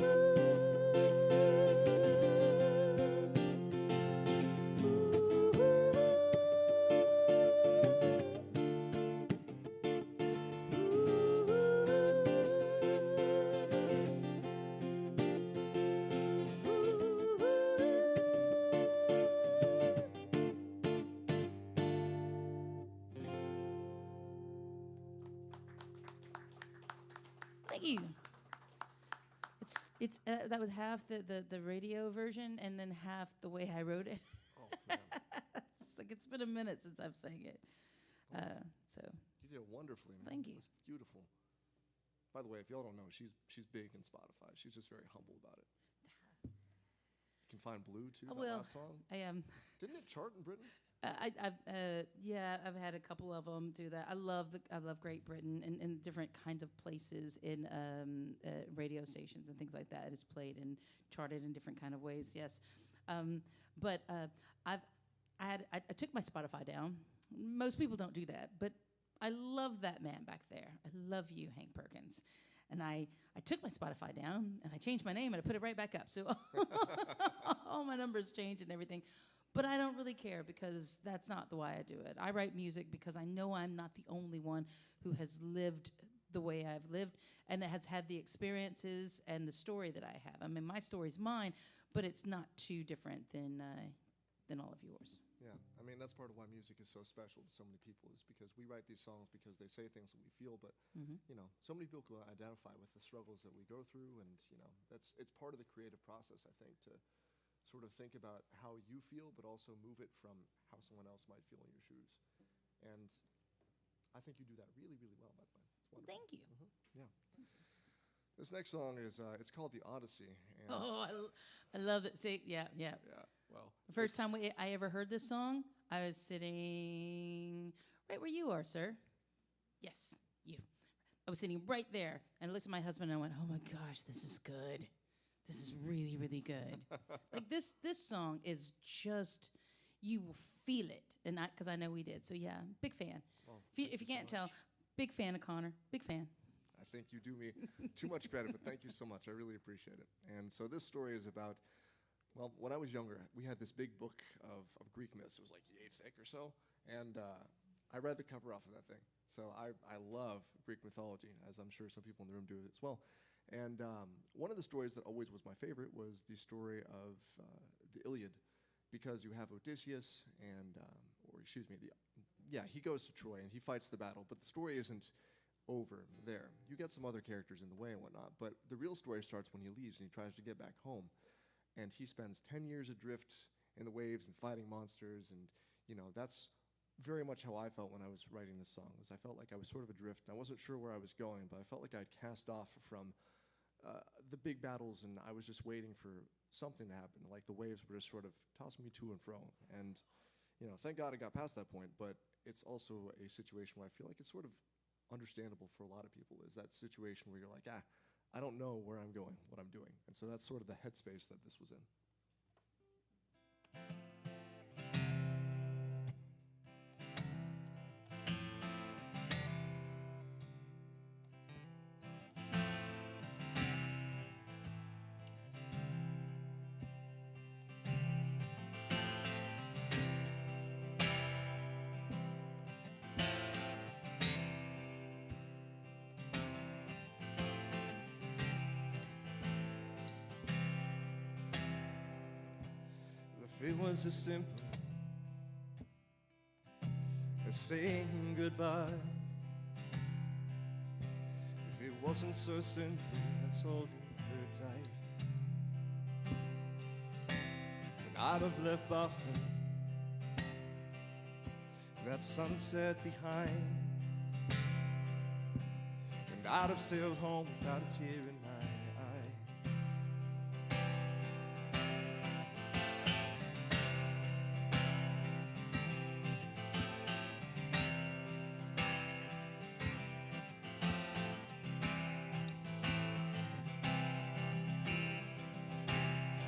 Thank you. It's that was half the radio version and then half the way I wrote it. Oh, man. It's been a minute since I've sang it. So You did it wonderfully, man. Thank you. It's beautiful. By the way, if y'all don't know, she's big in Spotify. She's just very humble about it. You can find Blue, too, that last song. I am. Didn't it chart in Britain? I've had a couple of them do that. I love Great Britain and different kinds of places in radio stations and things like that. It's played and charted in different kind of ways. Yes, but I took my Spotify down. Most people don't do that, but I love that man back there. I love you, Hank Perkins. And I took my Spotify down and I changed my name and I put it right back up. So all my numbers changed and everything. But I don't really care because that's not the way I do it. I write music because I know I'm not the only one who has lived the way I've lived and has had the experiences and the story that I have. I mean, my story's mine, but it's not too different than all of yours. Yeah, I mean, that's part of why music is so special to so many people is because we write these songs because they say things that we feel, but, you know, so many people can identify with the struggles that we go through, and, you know, it's part of the creative process, I think, to sort of think about how you feel, but also move it from how someone else might feel in your shoes. And I think you do that really, really well, by the way. It's wonderful. Thank you. Yeah. This next song is, it's called The Odyssey. And I love it. See, yeah. yeah, well. The first time I ever heard this song, I was sitting right where you are, sir. Yes, you. I was sitting right there, and I looked at my husband, and I went, oh, my gosh, this is good. This is really, really good. Like, this song is just, you will feel it, and because I know we did. So, yeah, big fan. Well, if you can't tell, big fan of Connor. Big fan. I think you do me too much credit, but thank you so much. I really appreciate it. And so this story is about, well, when I was younger, we had this big book of Greek myths. It was like yay thick or so. And I read the cover off of that thing. So I love Greek mythology, as I'm sure some people in the room do as well. And one of the stories that always was my favorite was the story of the Iliad, because you have Odysseus and, he goes to Troy and he fights the battle, but the story isn't over there. You get some other characters in the way and whatnot, but the real story starts when he leaves and he tries to get back home. And he spends 10 years adrift in the waves and fighting monsters, and, you know, that's very much how I felt when I was writing this song. Was I felt like I was sort of adrift. I wasn't sure where I was going, but I felt like I'd cast off from the big battles, and I was just waiting for something to happen. Like the waves were just sort of tossing me to and fro. And, you know, thank God I got past that point, but it's also a situation where I feel like it's sort of understandable for a lot of people, is that situation where you're like, I don't know where I'm going, what I'm doing. And so that's sort of the headspace that this was in. If it was as simple as saying goodbye, if it wasn't so sinful, let's hold her tight. When I'd have left Boston, that sunset behind, and I'd have sailed home without a tear in my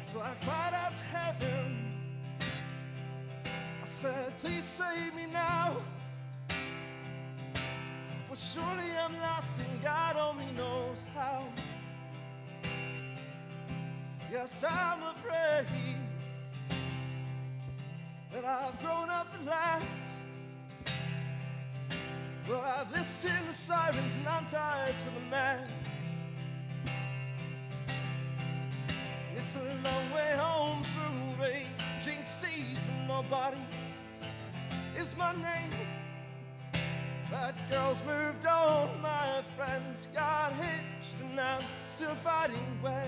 So I cried out to heaven. I said, please save me now. Well, surely I'm lost and God only knows how. Yes, I'm afraid that I've grown up at last. Well, I've listened to sirens and I'm tired to the max. It's a long way home through raging seas, and nobody is my name. But girls moved on, my friends got hitched, and I'm still fighting ways.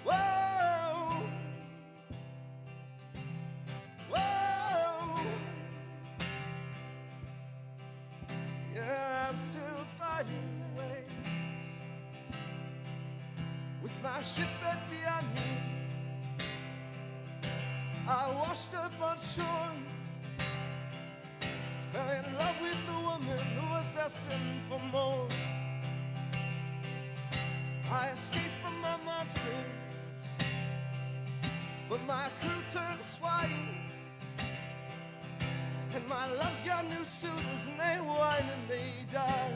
Whoa, whoa, yeah, I'm still fighting ways. With my shipwreck behind me, I washed up on shore, fell in love with a woman who was destined for more. I escaped from my monsters, but my crew turned swine, and my love's got new suitors, and they whine and they die.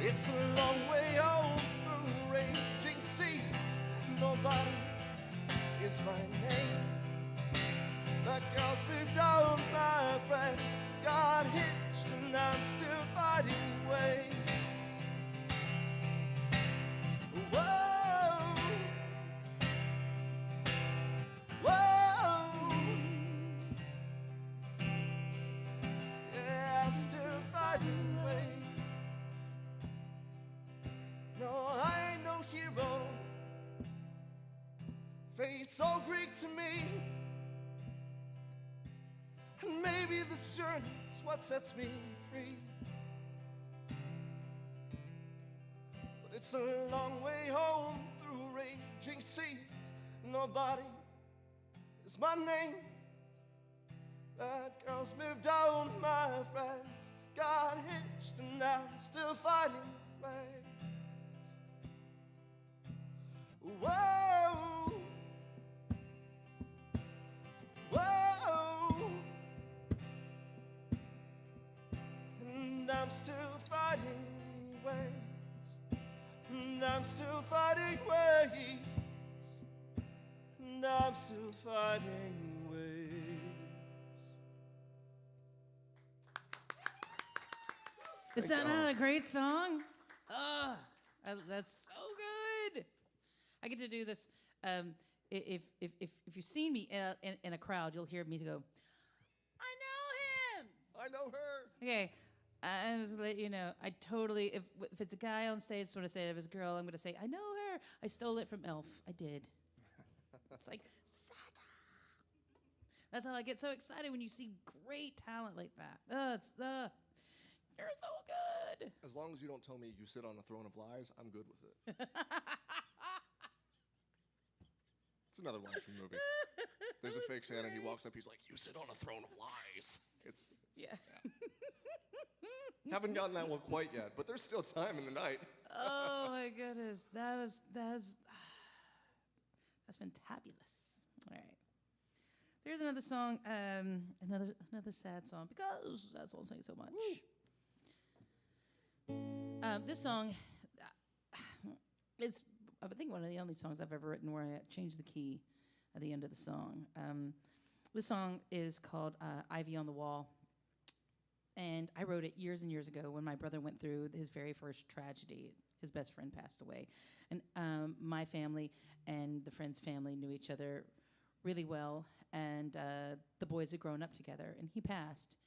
It's a long way home through raging seas. Nobody is my name. The girls moved on, my friends got hitched, and I'm still fighting ways. Whoa, whoa, yeah, I'm still fighting ways. No, I ain't no hero. Fate's all Greek to me, and maybe this journey's what sets me free. But it's a long way home through raging seas. Nobody is my name. That girl's moved on, my friends got hitched, and I'm still fighting ways. Whoa, whoa, and I'm still fighting ways, and I'm still fighting ways, and I'm still fighting ways. Is that not a great song? That's so good. I get to do this. If you've seen me in a crowd, you'll hear me go, I know him. I know her. Okay, I just let you know. I totally, if it's a guy on stage, when I say it was a girl, I'm going to say, I know her. I stole it from Elf. I did. It's like, Santa. That's how I get so excited when you see great talent like that. You're so good. As long as you don't tell me you sit on a throne of lies, I'm good with it. It's another line from the movie. There's a fake Santa, and he walks up, he's like, you sit on a throne of lies. It's Yeah. Haven't gotten that one quite yet, but there's still time in the night. Oh my goodness, that's fantabulous. All right, so here's another song, another sad song because that song sang so much. This song, it's I think one of the only songs I've ever written where I changed the key at the end of the song. This song is called "Ivy on the Wall." And I wrote it years and years ago when my brother went through his very first tragedy. His best friend passed away. And my family and the friend's family knew each other really well. And the boys had grown up together. And he passed.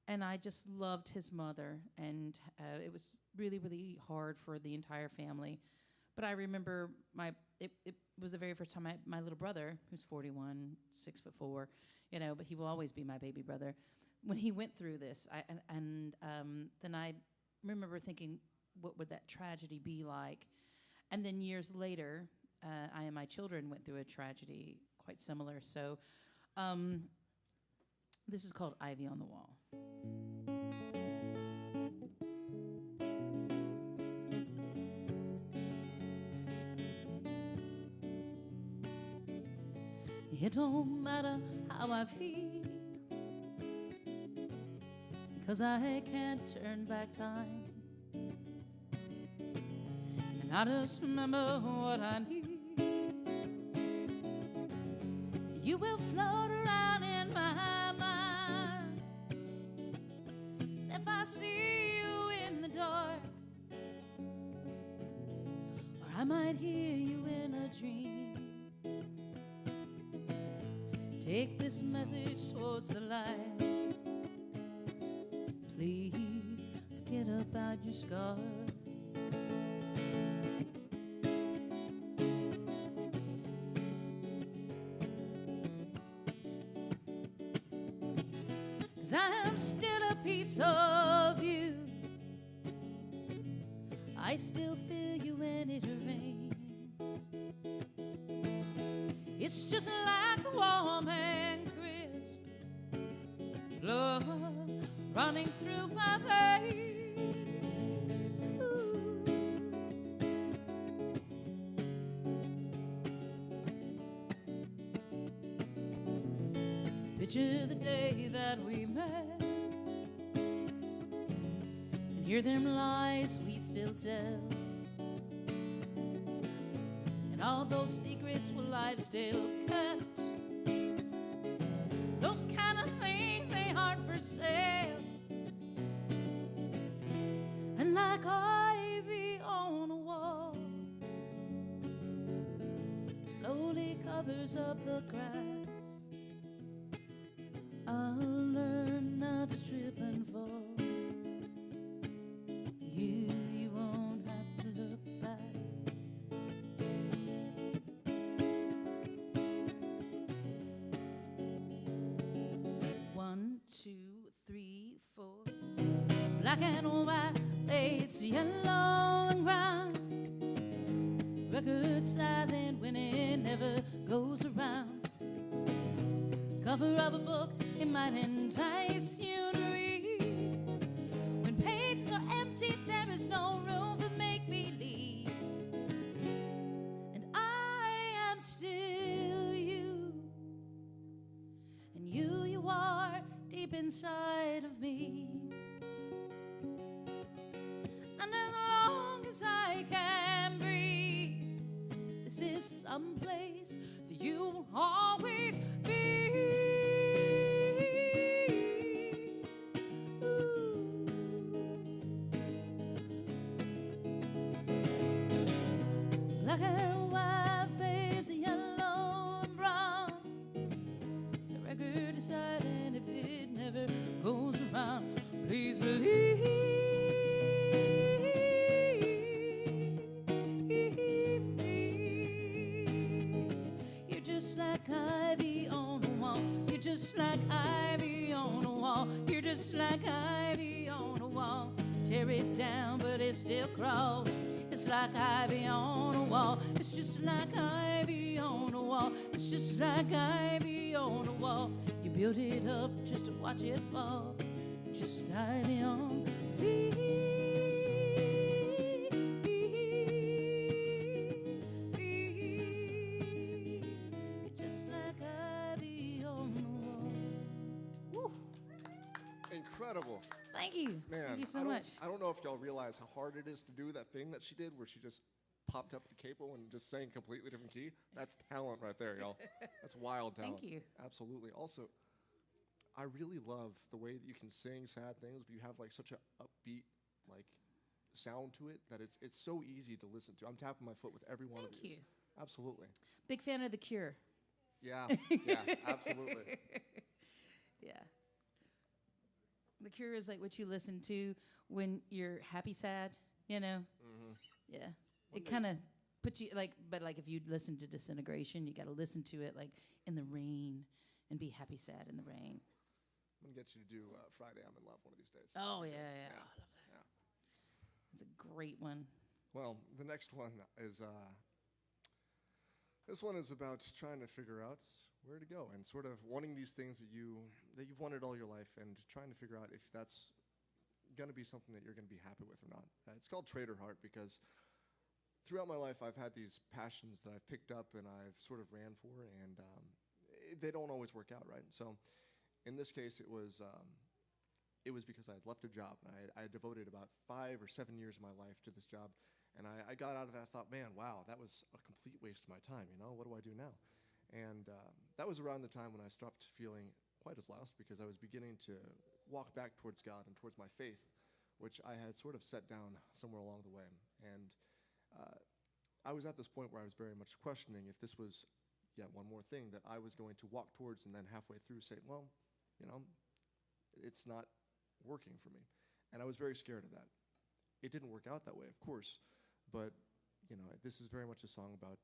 And I just loved his mother. And it was really, really hard for the entire family. But I remember it was the very first time my little brother, who's 41, 6'4", but he will always be my baby brother. When he went through this, then I remember thinking, what would that tragedy be like? And then years later, I and my children went through a tragedy quite similar. So this is called Ivy on the Wall. It don't matter how I feel, because I can't turn back time. And I just remember what I need. You will float around in my mind. And if I see you in the dark, or I might hear you in a dream, take this message towards the light. Please forget about your scars. 'Cause I am still a piece of you. I still feel you when it rains. It's just like a warm and crisp blood running through my veins. Ooh. Picture the day that we met, and hear them lies we still tell, and all those secrets will I've still kept. Those kind of things, they aren't for sale. And like ivy on a wall, slowly covers up the grass. I'll learn not to trip and fall. You won't have to look back. One, two, three, four. Black and white, fades yellow and brown. Record silent when it never goes around. Cover of a book, it might entice you to read. When pages are empty, there is no room for make-believe. And I am still you, and you are deep inside of me. And as long as I can breathe, this is some place that you will always be. Black and white, face yellow and brown. The record is silent if it never goes around. Please believe me. You're just like ivy on a wall. You're just like ivy on a wall. You're just like ivy on a wall. Tear it down, but it still crawls. It's like ivy on a wall. It's just like ivy on a wall. It's just like ivy on a wall. You build it up just to watch it fall. Just ivy on me. You're just like ivy on the wall. Woo. Incredible. Thank you. Man, Thank you so much. I don't know if y'all realize how hard it is to do that thing that she did where she just popped up the capo and just sang completely different key. That's talent right there, y'all. That's wild talent. Thank you. Absolutely. Also, I really love the way that you can sing sad things, but you have like such a upbeat like sound to it that it's so easy to listen to. I'm tapping my foot with every one of Thank these. you. Absolutely. Big fan of The Cure. Yeah. Yeah, absolutely. Yeah. The Cure is like what you listen to when you're happy, sad, you know? Mm-hmm. Yeah. It kind of puts you, like, but like if you listen to Disintegration, you got to listen to it like in the rain and be happy, sad in the rain. I'm going to get you to do Friday I'm in Love one of these days. Oh, yeah. I love that. Yeah. It's a great one. Well, the next one is, this one is about trying to figure out where to go and sort of wanting these things that you've wanted all your life and trying to figure out if that's going to be something that you're going to be happy with or not. It's called Trader Heart because throughout my life I've had these passions that I've picked up and I've sort of ran for, and they don't always work out right. So in this case, it was because I had left a job, and I had devoted about 5 or 7 years of my life to this job, and I got out of that. I thought, man, wow, that was a complete waste of my time. You know, what do I do now? And that was around the time when I stopped feeling quite as lost because I was beginning to walk back towards God and towards my faith, which I had sort of set down somewhere along the way. And I was at this point where I was very much questioning if this was yet one more thing that I was going to walk towards and then halfway through say, well, you know, it's not working for me. And I was very scared of that. It didn't work out that way, of course, but you know, this is very much a song about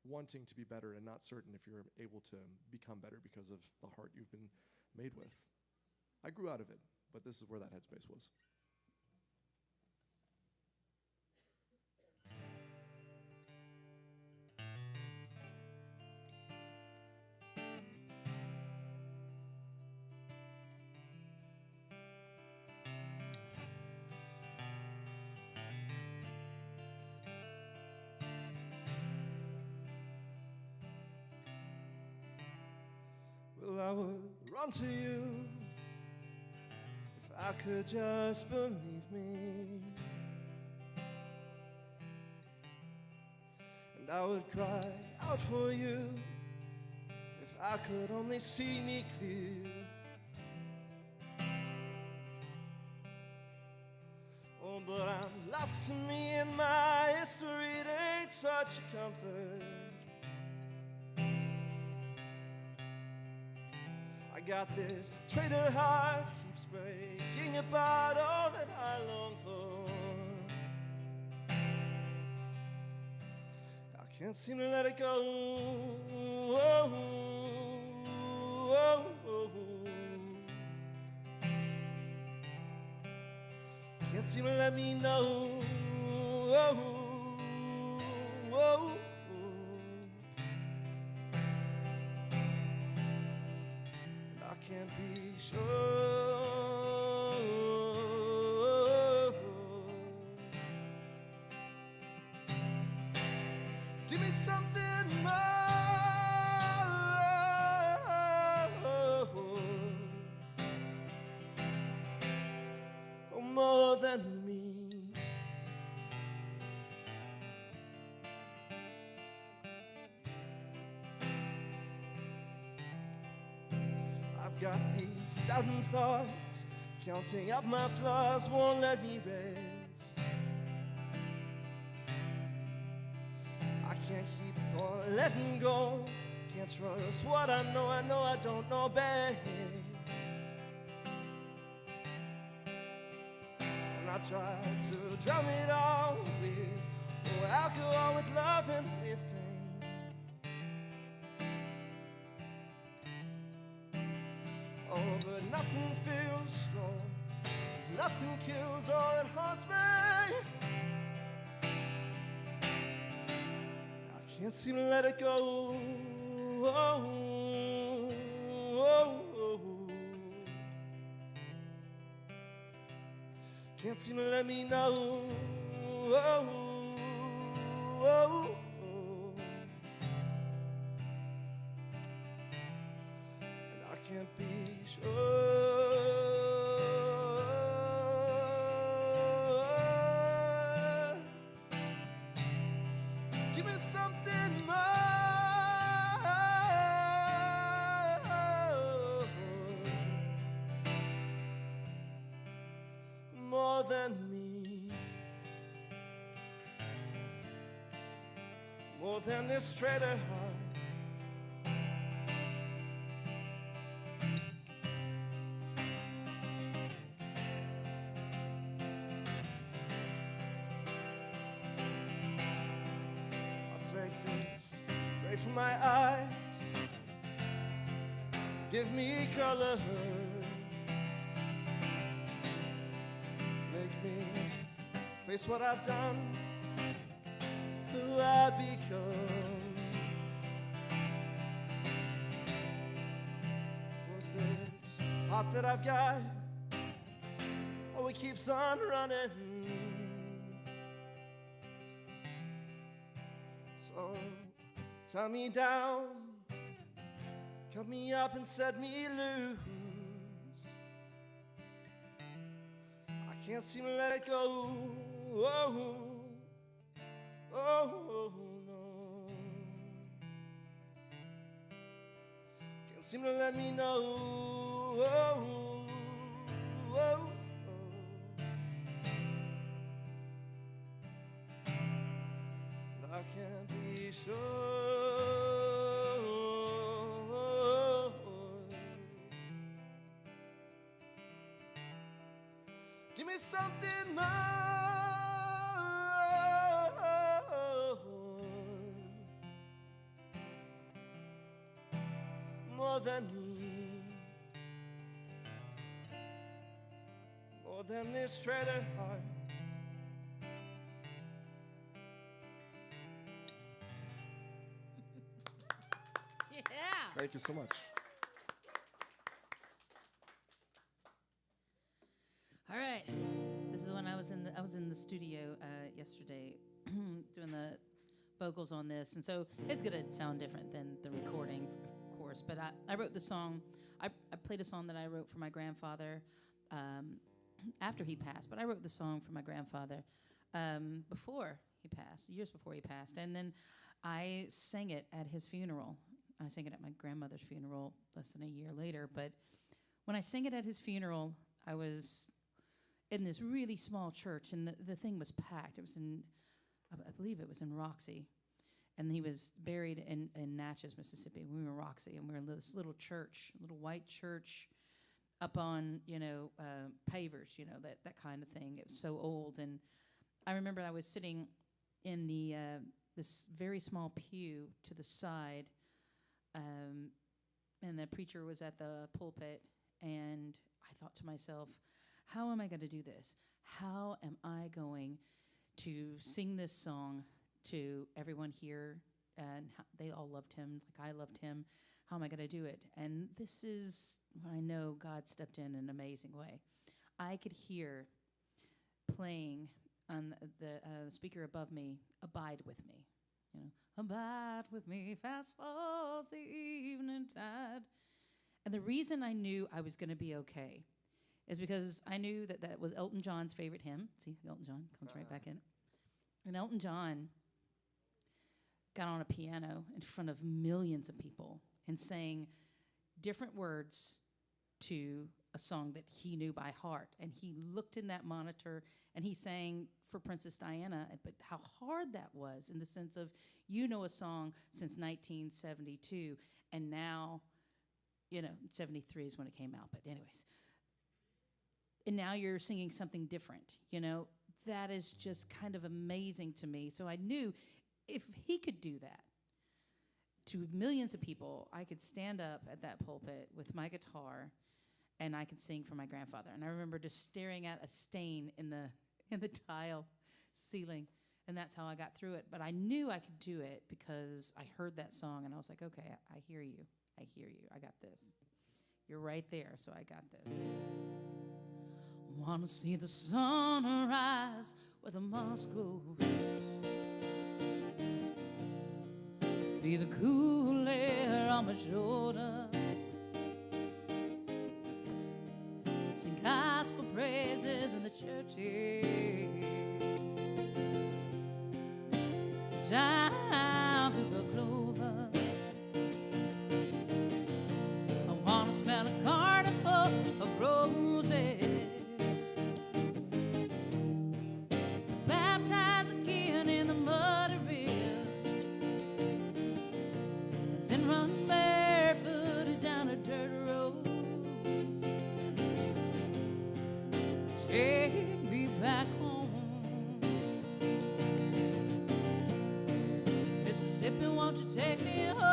wanting to be better and not certain if you're able to become better because of the heart you've been made with. I grew out of it, but this is where that headspace was. Well, I would run to you if I could just believe me, and I would cry out for you if I could only see me clear. Oh, but I'm lost to me and my history, it ain't such a comfort. I got this traitor heart, keeps breaking apart all that I long for. I can't seem to let it go. Oh, oh, oh. Can't seem to let me know. Oh, oh. Can't be sure. Give me something more than me. I've got these doubting thoughts, counting up my flaws won't let me rest. I can't keep on letting go, can't trust what I know I don't know best. And I tried to drown it all with alcohol, with love and with pain. Oh, but nothing feels strong, nothing kills all that haunts me. I can't seem to let it go. Oh, oh, oh. Can't seem to let me know. Oh, oh, oh. Can't be sure. Give me something more than me, more than this traitor heart. Take this gray from my eyes, give me color, make me face what I've done, who I become. Was this heart that I've got, oh, it keeps on running. So tie me down, cut me up and set me loose. I can't seem to let it go. Oh, oh, oh, no. Can't seem to let me know. Oh, oh, oh. I can't be sure. me something more than me, more than this treasure heart. Yeah. Thank you so much. All right. This is when I was in the studio yesterday doing the vocals on this, and so it's gonna sound different than the recording, of course. But I wrote the song. I played a song that I wrote for my grandfather after he passed, but I wrote the song for my grandfather before he passed, years before he passed, and then I sang it at his funeral. I sang it at my grandmother's funeral less than a year later. But when I sang it at his funeral, I was in this really small church, and the thing was packed. It was in, I believe it was in Roxy. And he was buried in Natchez, Mississippi. We were in Roxy, and we were in this little church, little white church up on, pavers, that kind of thing. It was so old. And I remember I was sitting in the this very small pew to the side, and the preacher was at the pulpit, and I thought to myself, how am I going to do this? How am I going to sing this song to everyone here? And they all loved him like I loved him. How am I going to do it? And this is when I know God stepped in an amazing way. I could hear playing on the speaker above me, "Abide with Me." Abide with me, fast falls the evening tide. And the reason I knew I was going to be okay is because I knew that was Elton John's favorite hymn. See, Elton John comes right back in. And Elton John got on a piano in front of millions of people and sang different words to a song that he knew by heart. And he looked in that monitor and he sang for Princess Diana, but how hard that was in the sense of, a song since 1972, and now, 73 is when it came out, but anyways. And now you're singing something different, That is just kind of amazing to me. So I knew if he could do that to millions of people, I could stand up at that pulpit with my guitar and I could sing for my grandfather. And I remember just staring at a stain in the tile ceiling, and that's how I got through it. But I knew I could do it because I heard that song, and I was like, okay, I hear you. I hear you. I got this. You're right there, so I got this. Wanna see the sun rise where the moss grows. Feel the cool air on my shoulder. Sing gospel praises in the churches. Down through the clover. I wanna smell a carnival of roses. Baptized again in the muddy river. And then run barefooted down a dirt road. Take me back home. Mississippi, won't you take me home?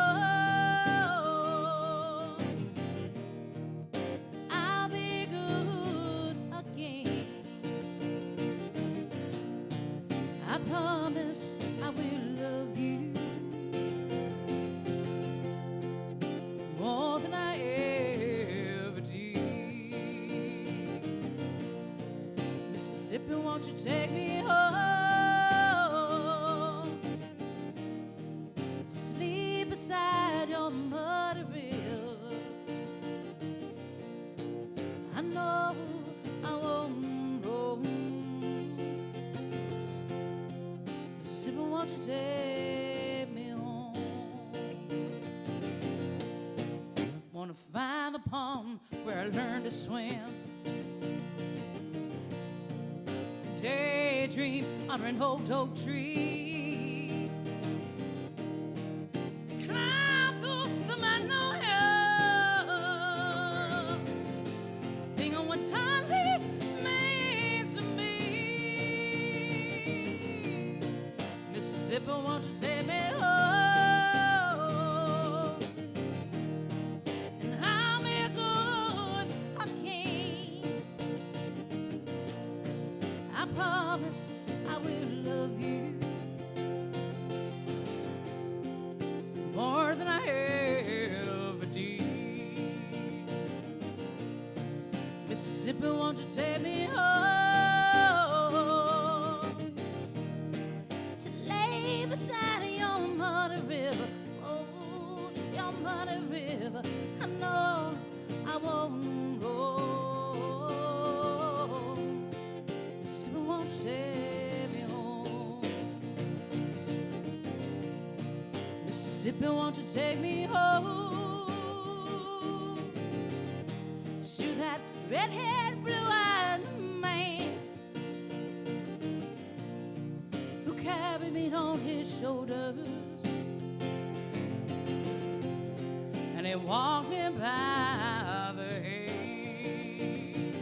I'll be good again. I promise I will love you more than I ever did. Mississippi, won't you take me home? Sleep beside your muddy river. I know I won't roam. Mississippi, won't you take me home? Wanna find the pond where I learned to swim. Daydream under an old oak tree. Climb through the magnolia. Think on what Tiny Main won't you take me home? And I'll be good again. I promise I will love you more than I ever did. Mississippi, won't you take me home to lay beside your muddy river? Oh, your muddy river. I know I won't roam. Mississippi, won't you take me home? Mississippi, won't you take me home to that red-haired, blue-eyed man who carried me on his shoulders, and he walked me by the hand.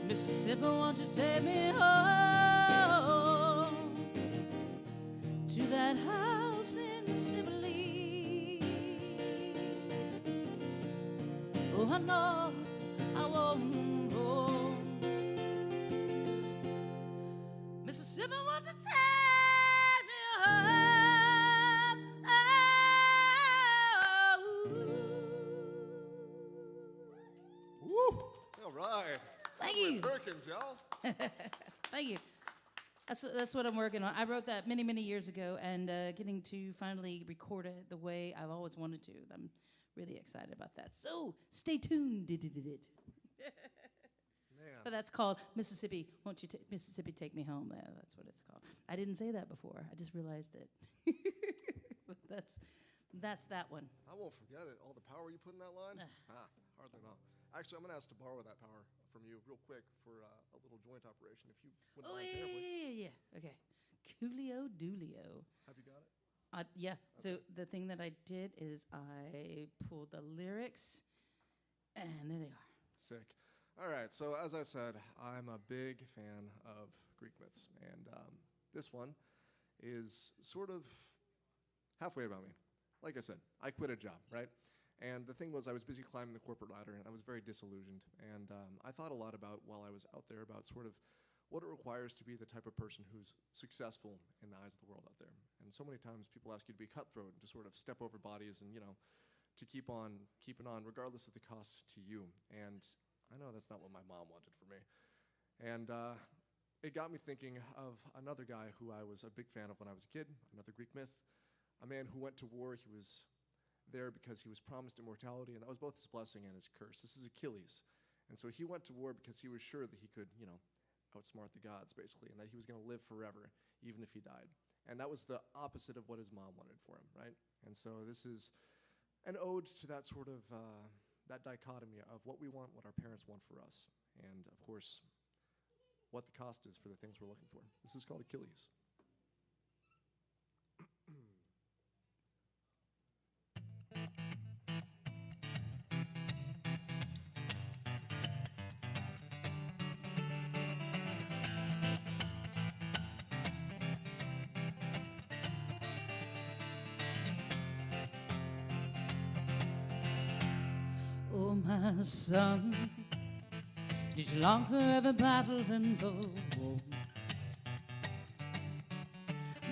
Mississippi, won't you take me home to that house in Sibley? Oh, I know I won't go. Mississippi, won't you take me home? Woo! All right. Thank you. Perkins, y'all. Thank you. That's what I'm working on. I wrote that many, many years ago, and getting to finally record it the way I've always wanted to. I'm really excited about that. So stay tuned. Man. But that's called Mississippi. Won't you Mississippi take me home? That's what it's called. I didn't say that before. I just realized it. But that's that one. I won't forget it. All the power you put in that line? Hardly know. Actually, I'm going to ask to borrow that power from you real quick for a little joint operation, if you wouldn't Oh, mind. yeah. Okay. Coolio Doolio. Have you got it? Yeah. So the thing that I did is I pulled the lyrics, and there they are. Sick. All right, so as I said, I'm a big fan of Greek myths, and this one is sort of halfway about me. Like I said, I quit a job, right? And the thing was, I was busy climbing the corporate ladder, and I was very disillusioned. And I thought a lot about, while I was out there, about sort of what it requires to be the type of person who's successful in the eyes of the world out there. And so many times people ask you to be cutthroat and to sort of step over bodies and, to keep on keeping on, regardless of the cost to you. And I know that's not what my mom wanted for me. And it got me thinking of another guy who I was a big fan of when I was a kid, another Greek myth, a man who went to war. He was there because he was promised immortality, and that was both his blessing and his curse. This is Achilles. And so he went to war because he was sure that he could, outsmart the gods, basically, and that he was going to live forever, even if he died. And that was the opposite of what his mom wanted for him, right? And so this is an ode to that sort of, that dichotomy of what we want, what our parents want for us, and, of course, what the cost is for the things we're looking for. This is called Achilles. Oh, my son, did you long for every battle and the war?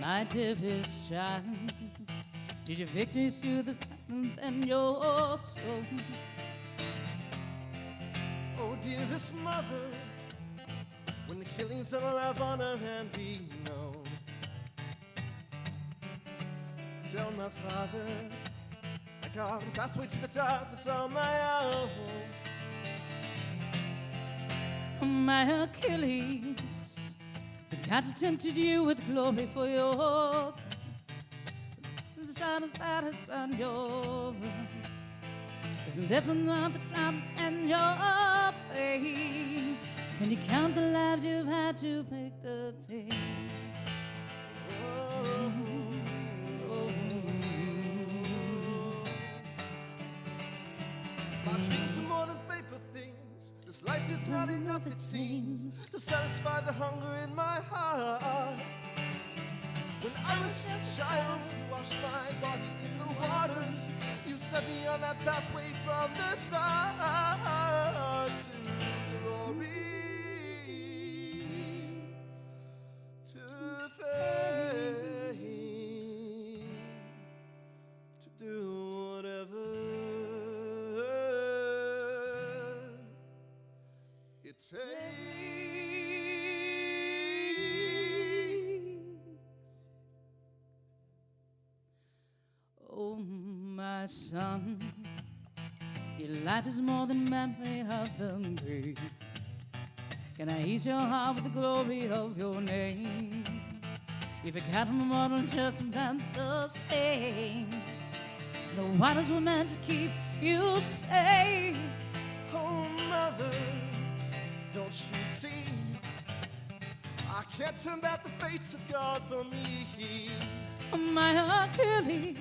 My dearest child, did your victories through the battle and your soul? Oh, dearest mother, when the killings of love, honor, and renown, tell my father I carved a pathway to the top that's on my own. My Achilles, the gods tempted you with glory for your the sound of battles on your living on the cloud and your fame. Can you count the lives you've had to make the team? My dreams are more than paper things. This life is not enough, it seems, to satisfy the hunger in my heart. When I was a child, you washed my body in the waters. You set me on that pathway from the start to glory, to fame, to do whatever it takes. Oh, my son, your life is more than memory of the grave. Can I ease your heart with the glory of your name? If you got them all just about the same, the waters were meant to keep you safe. Oh, mother, don't you see? I can't turn back the fates of God for me. My Achilles,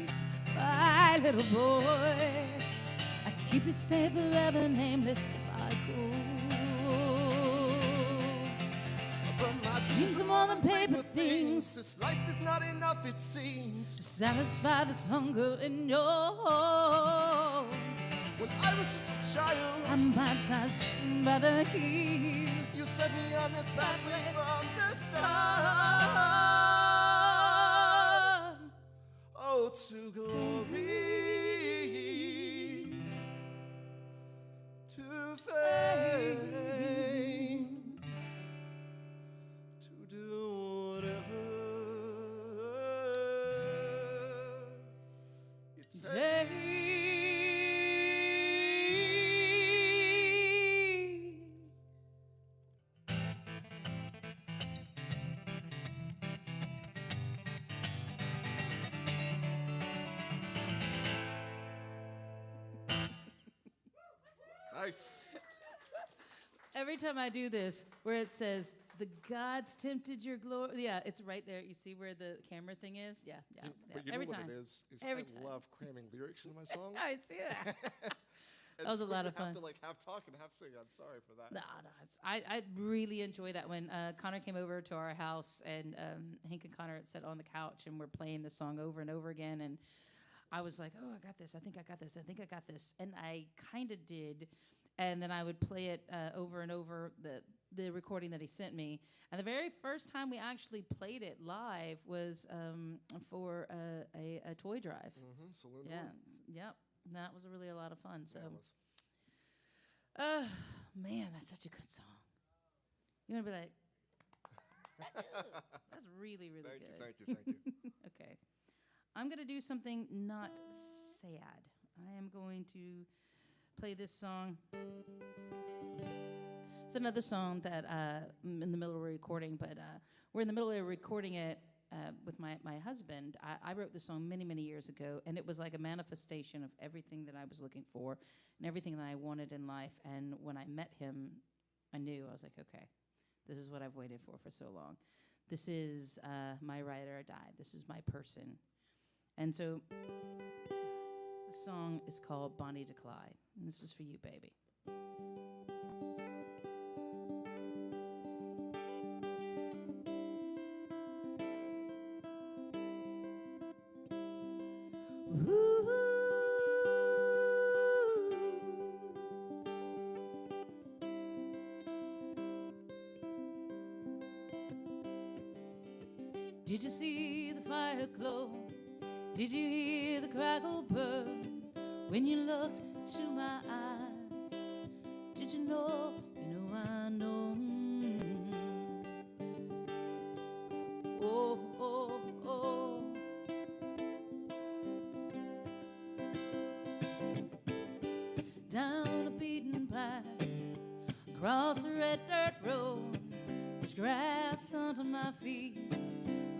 my little boy, I'd keep you safe forever, nameless if I could. But my Dreams are more than paper things. This life is not enough, it seems, to satisfy this hunger in your heart. When I was just a child, I'm baptized by the key. you set me on this pathway from the start. Oh, to glory, to fame, to do whatever it takes. Nice. Every time I do this, where it says, the gods tempted your glory. Yeah, it's right there. You see where the camera thing is? Yeah. But you Every know time. what it is Every I time. love cramming lyrics into my songs. I see that. And That was a so lot you of fun. have to like half talk and half sing. I'm sorry for that. No, I really enjoy that when Connor came over to our house and Hank and Connor had sat on the couch and we're playing the song over and over again, and I was like, oh, I got this. I think I got this. I think I got this. And I kind of did. And then I would play it over and over, the recording that he sent me. And the very first time we actually played it live was for a toy drive. Mm-hmm. Saloon Yeah. Door. Yep. That was really a lot of fun. So, Yeah, it was. man, that's such a good song. You're gonna be like, that's really, really Thank good. you. Okay, I'm gonna do something not sad. I am going to play this song. It's another song that I'm in the middle of recording, but we're in the middle of recording it with my husband. I wrote this song many, many years ago, and it was like a manifestation of everything that I was looking for and everything that I wanted in life. And when I met him, I knew. I was like, okay, this is what I've waited for so long. This is my ride or die. This is my person. And so the song is called Bonnie to Clyde, and this is for you, baby. Did you see the fire glow? Did you hear the crackle burn when you looked into my eyes? Did you know I know? Oh, oh, oh. Down a beaten path, across the red dirt road, there's grass under my feet,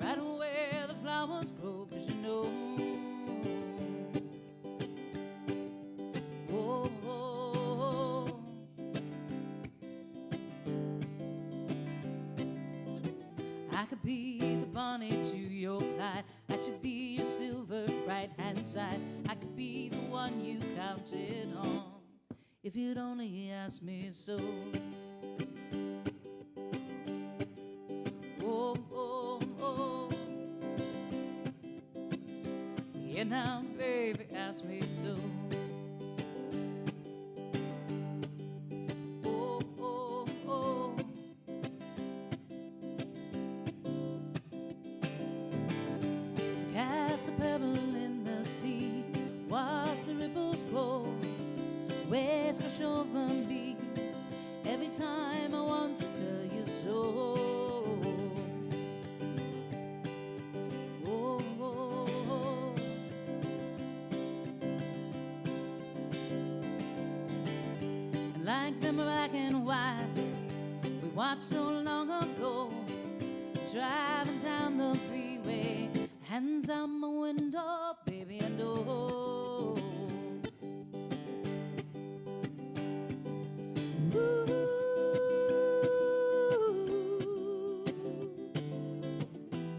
right where the flowers grow, 'cause you know. Oh, oh, oh. I could be the Bonnie to your Clyde. I should be your silver right-hand side. I could be the one you counted on if you'd only ask me so. Oh, oh, oh. now, baby, ask me so. Oh, oh, oh. So cast a pebble in the sea, watch the ripples go, waves wash over me every time I want to tell you so. Oh, oh, oh. And like them black and whites we watched so long ago, driving down the freeway, hands out my window, baby, I know.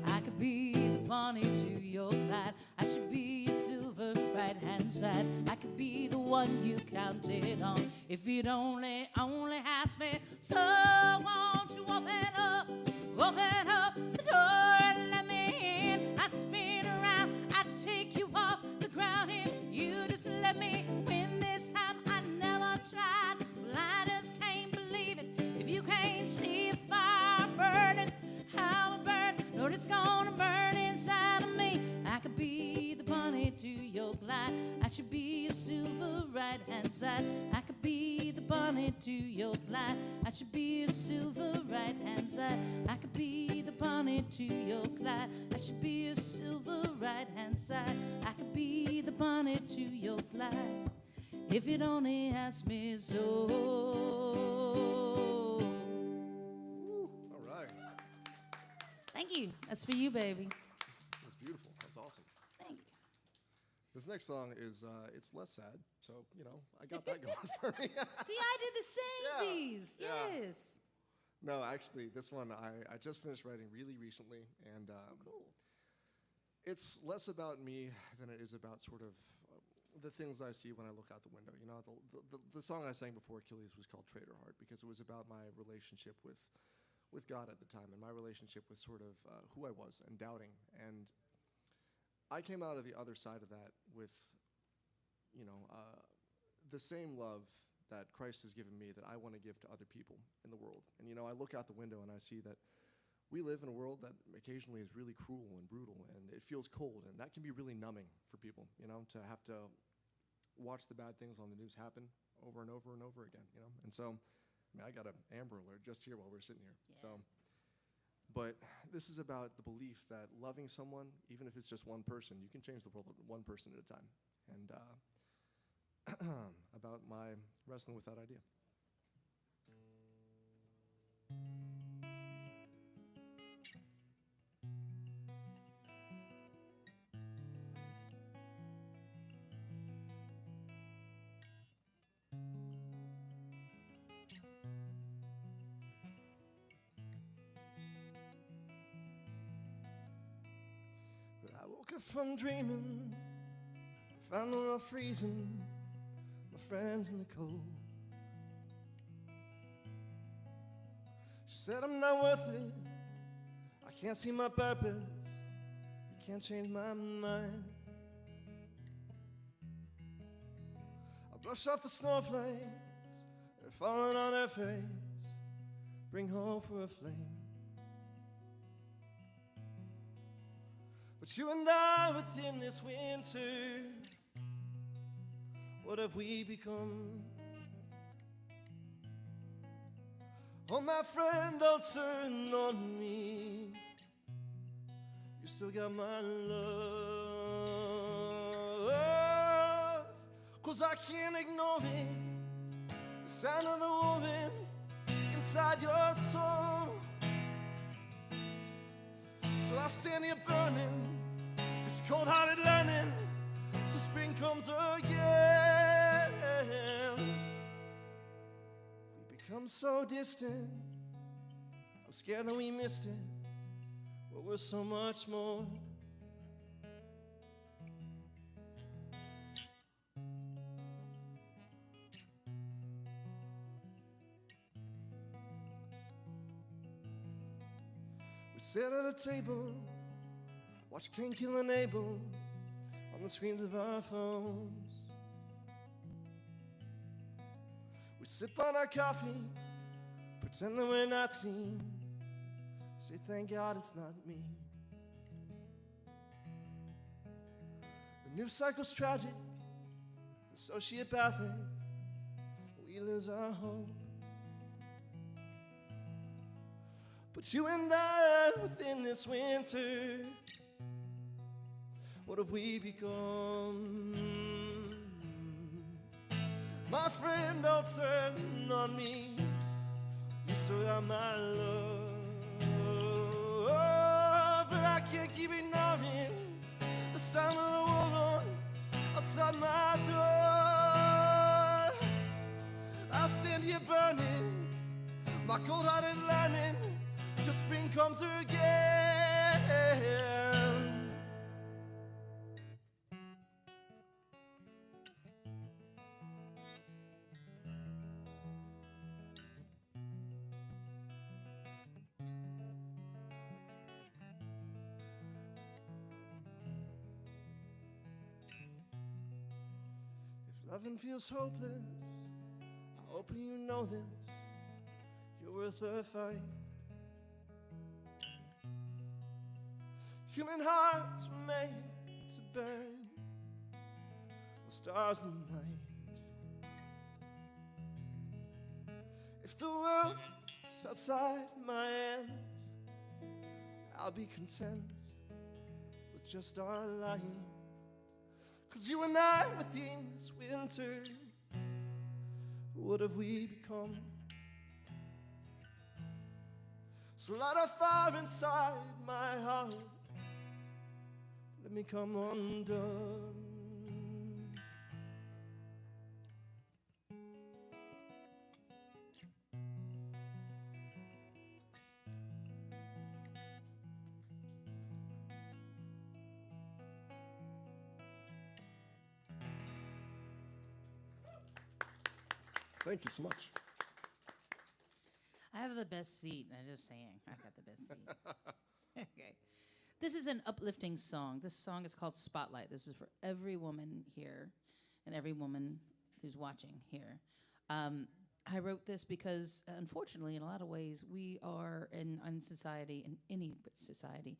I could be the Bonnie to your Clyde. I should be your silver right-hand side. I could be the one you counted on if you'd only ask me. So won't you open up the door and let me in? I'd spin around, I'd take you off the ground if you just let me win this time. I never tried, well, I just can't believe it. If you can't see a fire burning, how it burns, Lord, it's gonna burn inside of me. I could be the Bonnie to your Clyde. I should be your silver right-hand side. I could be the Bonnie to your Clyde. I should be your silver right-hand side. I could be the Bonnie to your Clyde. I should be your silver right-hand side. I could be the Bonnie to your Clyde if you'd only ask me so. All right. Thank you. That's for you, baby. That's beautiful. That's awesome. Thank you. This next song is, it's less sad, so, you know, I got that going for me. See, I did the samesies. Yeah. Yes. No, actually, this one I just finished writing really recently, and Cool. it's less about me than it is about sort of the things I see when I look out the window. You know, the song I sang before Achilles was called Traitor Heart because it was about my relationship with God at the time and my relationship with sort of who I was and doubting. And I came out of the other side of that with, you know, the same love that Christ has given me that I want to give to other people in the world. And, you know, I look out the window and I see that we live in a world that occasionally is really cruel and brutal, and it feels cold, and that can be really numbing for people, you know, to have to watch the bad things on the news happen over and over and over again, you know. And so, I mean, I got an Amber Alert just here while we're sitting here. Yeah. So, but this is about the belief that loving someone, even if it's just one person, you can change the world one person at a time. And about my wrestling with that idea. I woke up from dreaming, found no rough reason, my friends in the cold. She said I'm not worth it, I can't see my purpose, you can't change my mind. I brush off the snowflakes, they're falling on her face, bring hope for a flame. But you and I within this winter, what have we become? Oh, my friend, don't turn on me. You still got my love. 'Cause I can't ignore it, the sound of the woman inside your soul. So I stand here burning, this cold-hearted learning, till spring comes again. We become so distant, I'm scared that we missed it, but we're so much more. We sit at a table, watch King kill an Abel on the the screens of our phones. We sip on our coffee, pretend that we're not seen. Say thank God it's not me. The news cycle's tragic, the sociopathic. We lose our hope. But you and I, within this winter, what have we become? My friend, don't turn on me. You still got my love, but I can't keep ignoring the sound of the woman outside my door. I stand here burning, my cold-hearted lining, till spring comes again. If loving feels hopeless, I hope you know this. You're worth a fight. Human hearts were made to burn the stars in the night. If the world's outside my hands, I'll be content with just our light. 'Cause you and I, within this winter, what have we become? So light a fire inside my heart, let me come undone. Thank you so much. I have the best seat. I'm just saying. I got the best seat. Okay. This is an uplifting song. This song is called Spotlight. This is for every woman here and every woman who's watching here. I wrote this because, unfortunately, in a lot of ways, we are in society, in any society,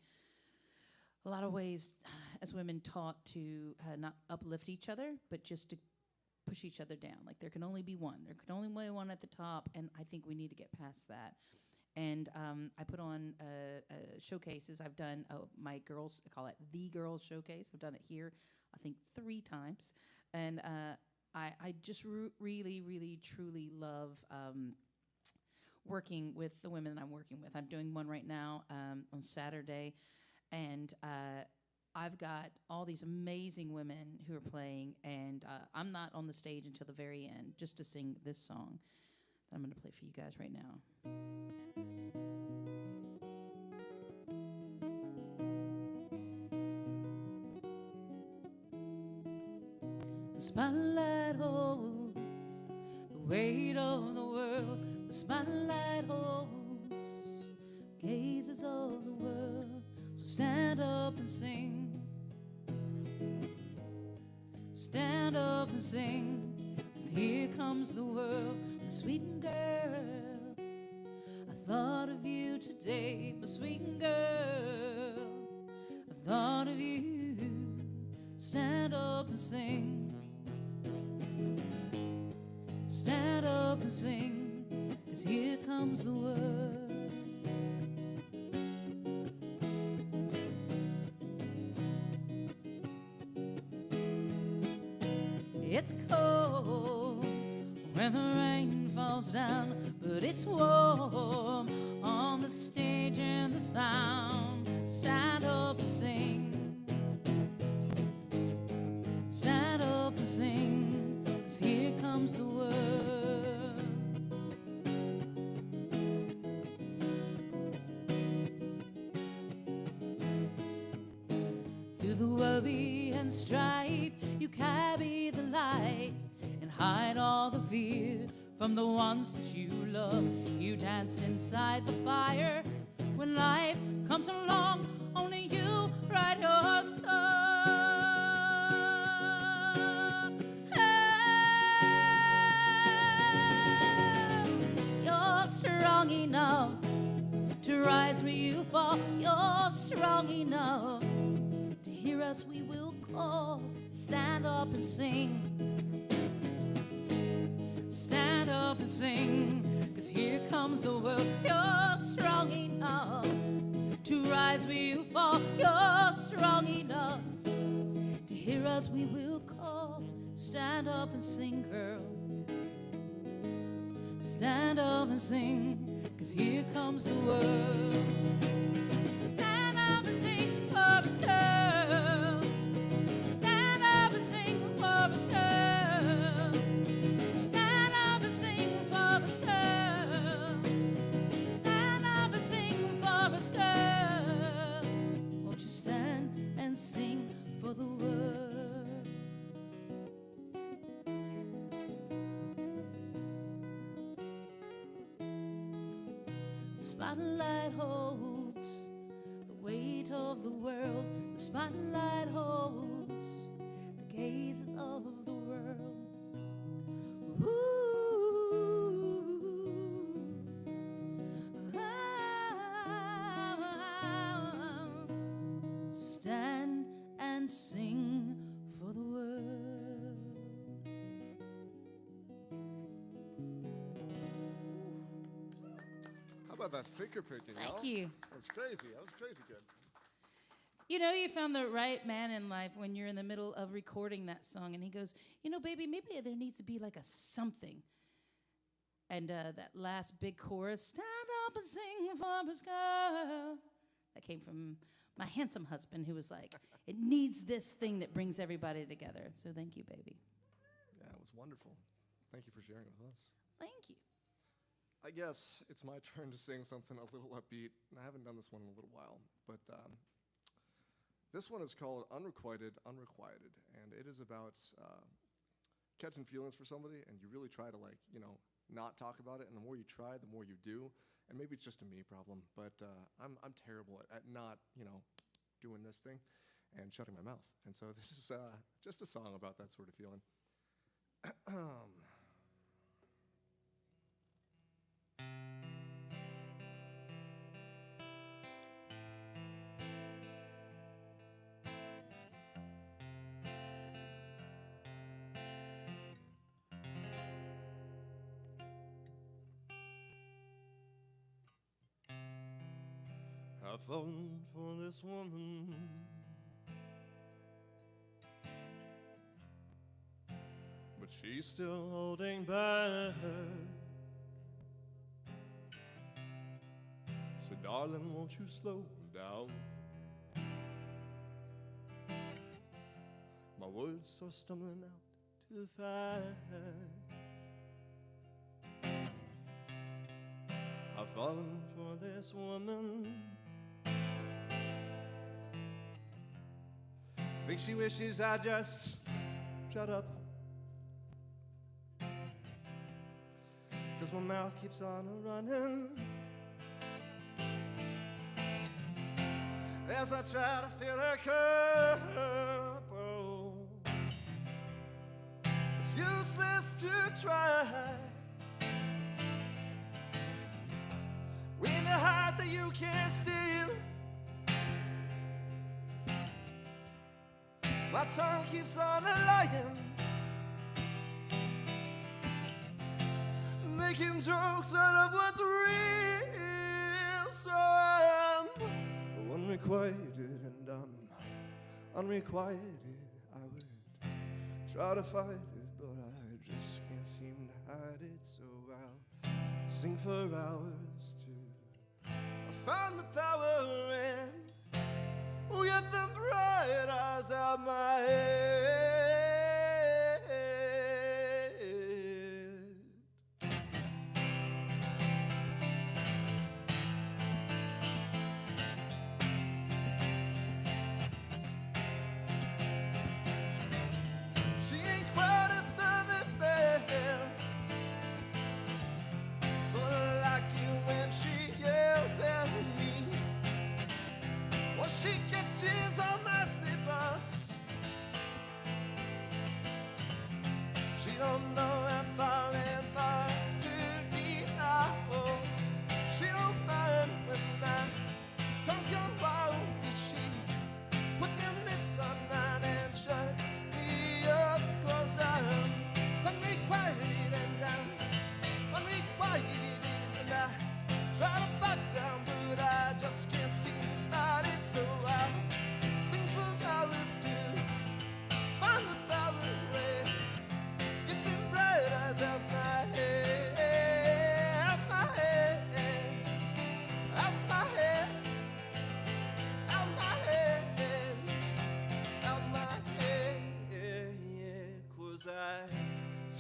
a lot of ways, as women, taught to not uplift each other, but just to push each other down. Like there can only be one. There can only be one at the top, and I think we need to get past that. And I put on showcases. I've done my girls, I call it the Girls Showcase. I've done it here, I think 3 times. And I just really, really, truly love working with the women that I'm working with. I'm doing one right now on Saturday, and I've got all these amazing women who are playing, and I'm not on the stage until the very end just to sing this song that I'm going to play for you guys right now. The spotlight holds the weight of the world. The spotlight holds the gazes of the world. So stand up and sing. Stand up and sing, 'cause here comes the world, my sweet girl. I thought of you today, my sweet girl. I thought of you. Stand up and sing. Stand up and sing, 'cause here comes the world. It's cold when the rain falls down, but it's warm on the stage and the sound. Stand up and sing. Stand up and sing, 'cause here comes the world. Through the worry and strife, you carry the light and hide all the fear from the ones that you love. You dance inside the fire. When life comes along, only you write your song. us we will call. Stand up and sing. Stand up and sing. 'Cause here comes the world. You're strong enough to rise where you fall. You're strong enough to hear us we will call. Stand up and sing, girl. Stand up and sing. 'Cause here comes the world. Stand up and sing for us, girl. Stand up and sing for us, girl. Stand up and sing for us, girl. Stand up and sing for us, girl. Won't you stand and sing for the world? The spotlight holds the weight of the world. The spotlight holds the gazes of the world. Ooh. Stand and sing for the world. How about that finger picking? Thank Al? you. That's crazy. That was crazy good. You know, you found the right man in life when you're in the middle of recording that song, and he goes, you know, baby, maybe there needs to be like a something. And that last big chorus, stand up and sing for us, girl. That came from my handsome husband, who was like, it needs this thing that brings everybody together. So thank you, baby. Yeah, it was wonderful. Thank you for sharing it with us. Thank you. I guess it's my turn to sing something a little upbeat, and I haven't done this one in a little while, but this one is called Unrequited, Unrequited, and it is about catching feelings for somebody, and you really try to, like, you know, not talk about it, and the more you try, the more you do, and maybe it's just a me problem, but I'm terrible at not, you know, doing this thing and shutting my mouth, and so this is just a song about that sort of feeling. I've fallen for this woman, but she's still holding back. So darling, won't you slow down? My words are stumbling out too fast. I've fallen for this woman. Think she wishes I just shut up, 'cause my mouth keeps on running as I try to fill her cup. Oh, it's useless to try when the heart that you can't steal. My tongue keeps on lying, making jokes out of what's real. So I'm unrequited and I'm unrequited. I would try to fight it, but I just can't seem to hide it. So I'll sing for hours till I find the power and get them bright eyes out my head. She ain't quite a southern belle, so I like it when she yells at me. Well, she catches all my slippers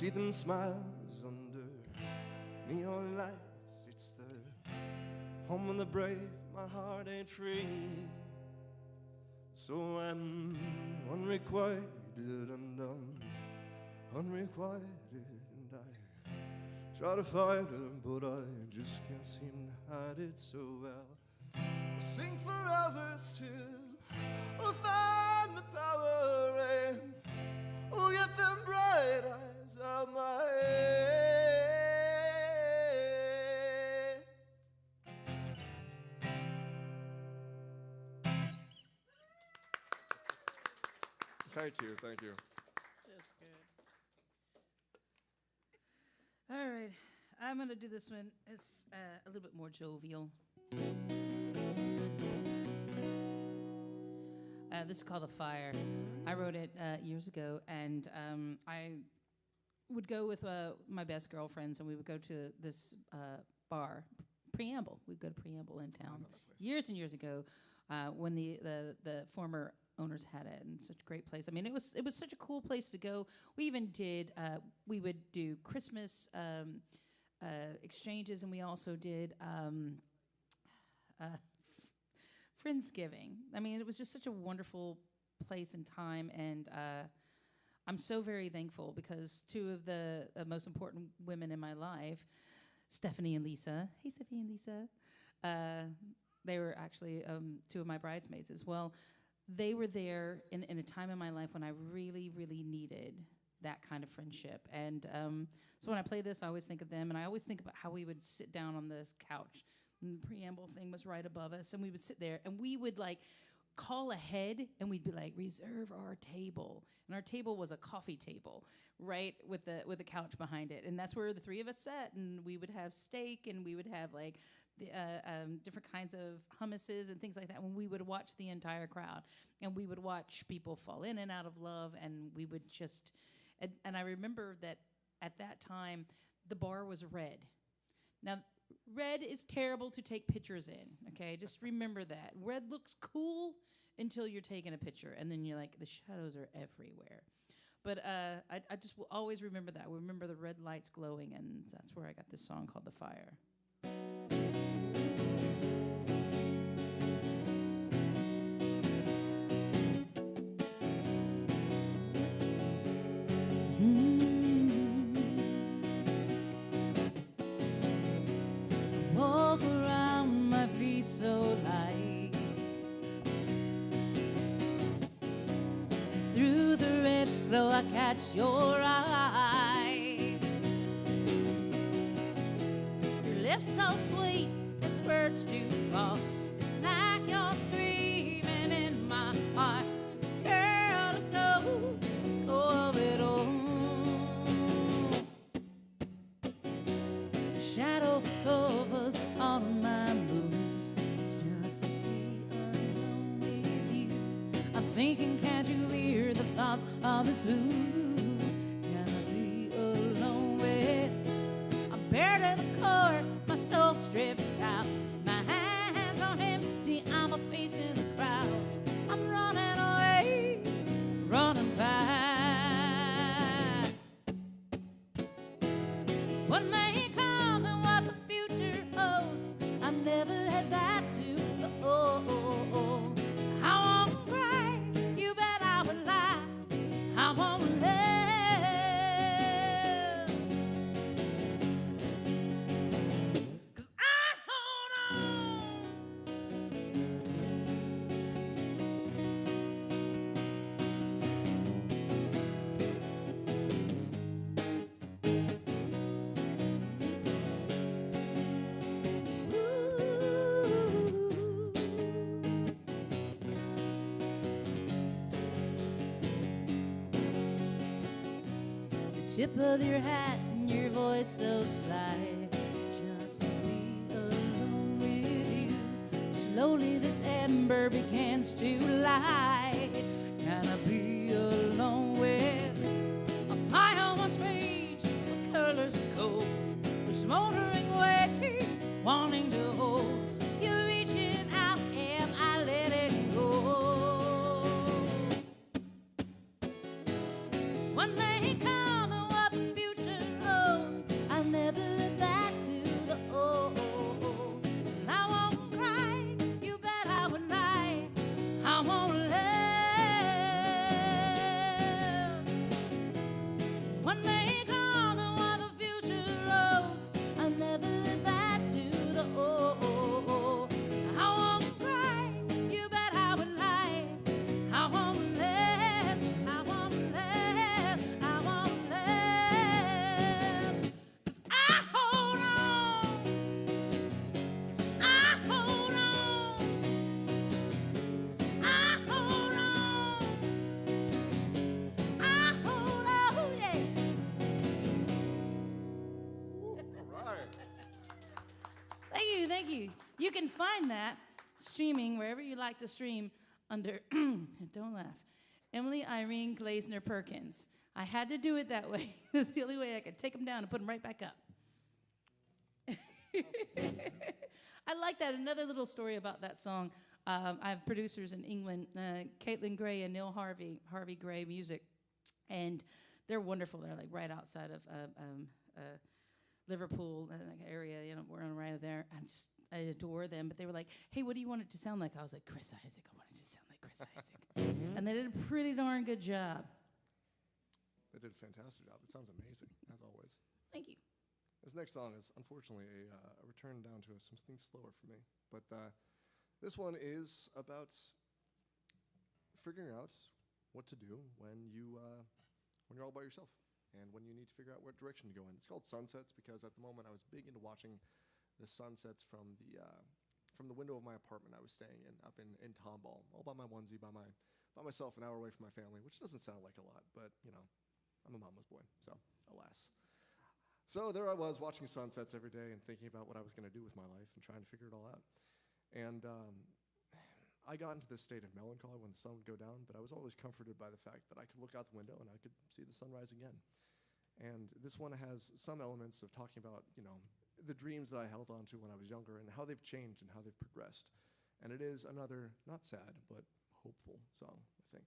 see them smiles under neon lights. It's the home of the brave, my heart ain't free. So I'm unrequited, undone, unrequited, and I try to fight it, but I just can't seem to hide it so well. I sing for hours to find the power and get them bright eyes out my head. Thank you, thank you. That's good. All right, I'm gonna do this one. It's a little bit more jovial. This is called The Fire. I wrote it years ago, and I would go with my best girlfriends, and we would go to this bar, Preamble. We'd go to Preamble in town years and years ago when the former owners had it, and such a great place. I mean, it was such a cool place to go. We even did we would do Christmas exchanges, and we also did Friendsgiving. I mean, it was just such a wonderful place and time, and I'm so very thankful because two of the most important women in my life, Stephanie and Lisa. Hey, Stephanie and Lisa. They were actually two of my bridesmaids as well. They were there in a time in my life when I really, really needed that kind of friendship. And so when I play this, I always think of them, and I always think about how we would sit down on this couch. And the Preamble thing was right above us, and we would sit there, and we would like call ahead, and we'd be like, reserve our table. And our table was a coffee table, right, with a couch behind it. And that's where the three of us sat, and we would have steak, and we would have like the, different kinds of hummuses and things like that, when we would watch the entire crowd. And we would watch people fall in and out of love, and we would just, and I remember that at that time, the bar was red. Now, red is terrible to take pictures in, okay? Just remember that. Red looks cool until you're taking a picture, and then you're like, the shadows are everywhere. But I just will always remember that. Remember the red lights glowing, and that's where I got this song called The Fire. Walk around my feet so light, through the red glow I catch your eye. Your lips so sweet, it's words to fall. It's like you're screaming in my heart, girl, go of it all. Shadow covers all my moves. It's just to be alone with you. I'm thinking, can't you hear the thoughts of this food? Gotta be alone with. I'm bare to the core, my soul stripped out. My hands are empty, I'm a face in the crowd. I'm running away, running back. What may come and what the future holds, I never had that to oh. I won't cry, you bet I would lie. I won't love, 'cause I hold on. The tip of your hat and your voice so sly, just to be alone with you. Slowly this ember begins to light. Gotta be alone with a fire once raged, the colors are cold. We're smoldering, waiting, wanting to hold. You're reaching out and I let it go. One may come and what the future you, thank you. You can find that streaming wherever you like to stream under, don't laugh, Emily Irene Glazner Perkins. I had to do it that way. That's the only way I could take them down and put them right back up. I like that. Another little story about that song. I have producers in England, Caitlin Gray and Neil Harvey Gray Music, and they're wonderful. They're like right outside of Liverpool area, you know, we're right there. I adore them, but they were like, "Hey, what do you want it to sound like?" I was like, "Chris Isaak. I wanted it to sound like Chris Isaak," and they did a pretty darn good job. They did a fantastic job. It sounds amazing, as always. Thank you. This next song is unfortunately a return down to something slower for me, but this one is about figuring out what to do when you're all by yourself and when you need to figure out what direction to go in. It's called Sunsets because at the moment I was big into watching the sunsets from the window of my apartment I was staying in up in Tomball, all by my onesie, by myself, an hour away from my family, which doesn't sound like a lot, but you know, I'm a mama's boy, so alas. So there I was watching sunsets every day and thinking about what I was going to do with my life and trying to figure it all out. And I got into this state of melancholy when the sun would go down, but I was always comforted by the fact that I could look out the window and I could see the sunrise again. And this one has some elements of talking about, you know, the dreams that I held on to when I was younger and how they've changed and how they've progressed. And it is another, not sad, but hopeful song, I think.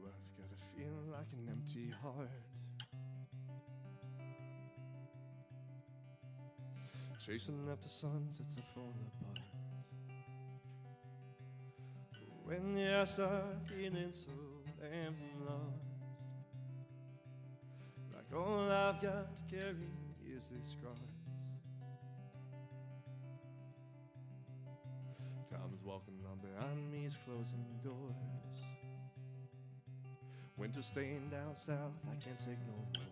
I've got to feel like an empty heart, chasing after sunsets that fall apart. When I start feeling so damn lost, like all I've got to carry is these scars. Time is walking on behind me, is closing doors. Winter staying down south, I can't take no more.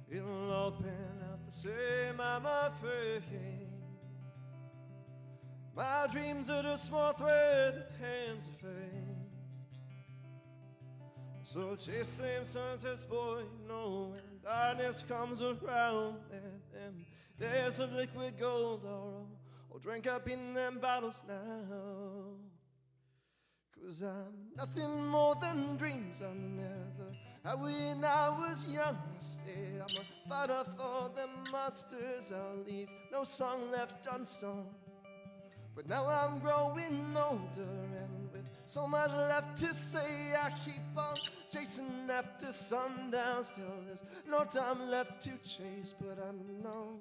It'll all pan out the same, I'm afraid. My dreams are just small thread, hands of fate. So chase them sunsets, boy, you know when darkness comes around, let them days of liquid gold or drink up in them bottles now. 'Cause I'm nothing more than dreams I never had when I was young. I said I'm a fighter for them monsters I'll leave, no song left unsung. But now I'm growing older and with so much left to say, I keep on chasing after sundown. Still there's no time left to chase, but I know,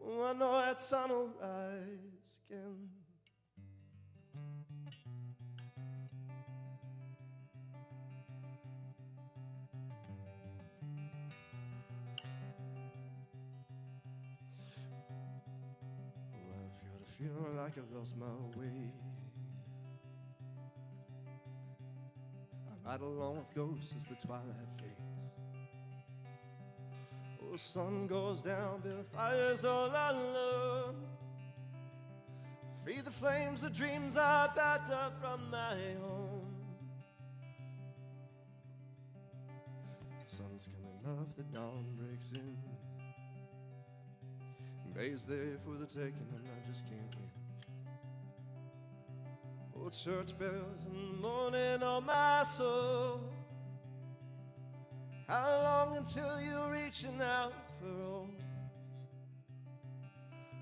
oh, I know that sun will rise again. Feel like I've lost my way. I ride along with ghosts as the twilight fades. Oh, the sun goes down, build fires all alone. Feed the flames, the dreams I backed up from my home. Sun's coming up, the dawn breaks in. Day's there for the taking and I just can't win. Oh, church bells in the morning on my soul. How long until you're reaching out for hope?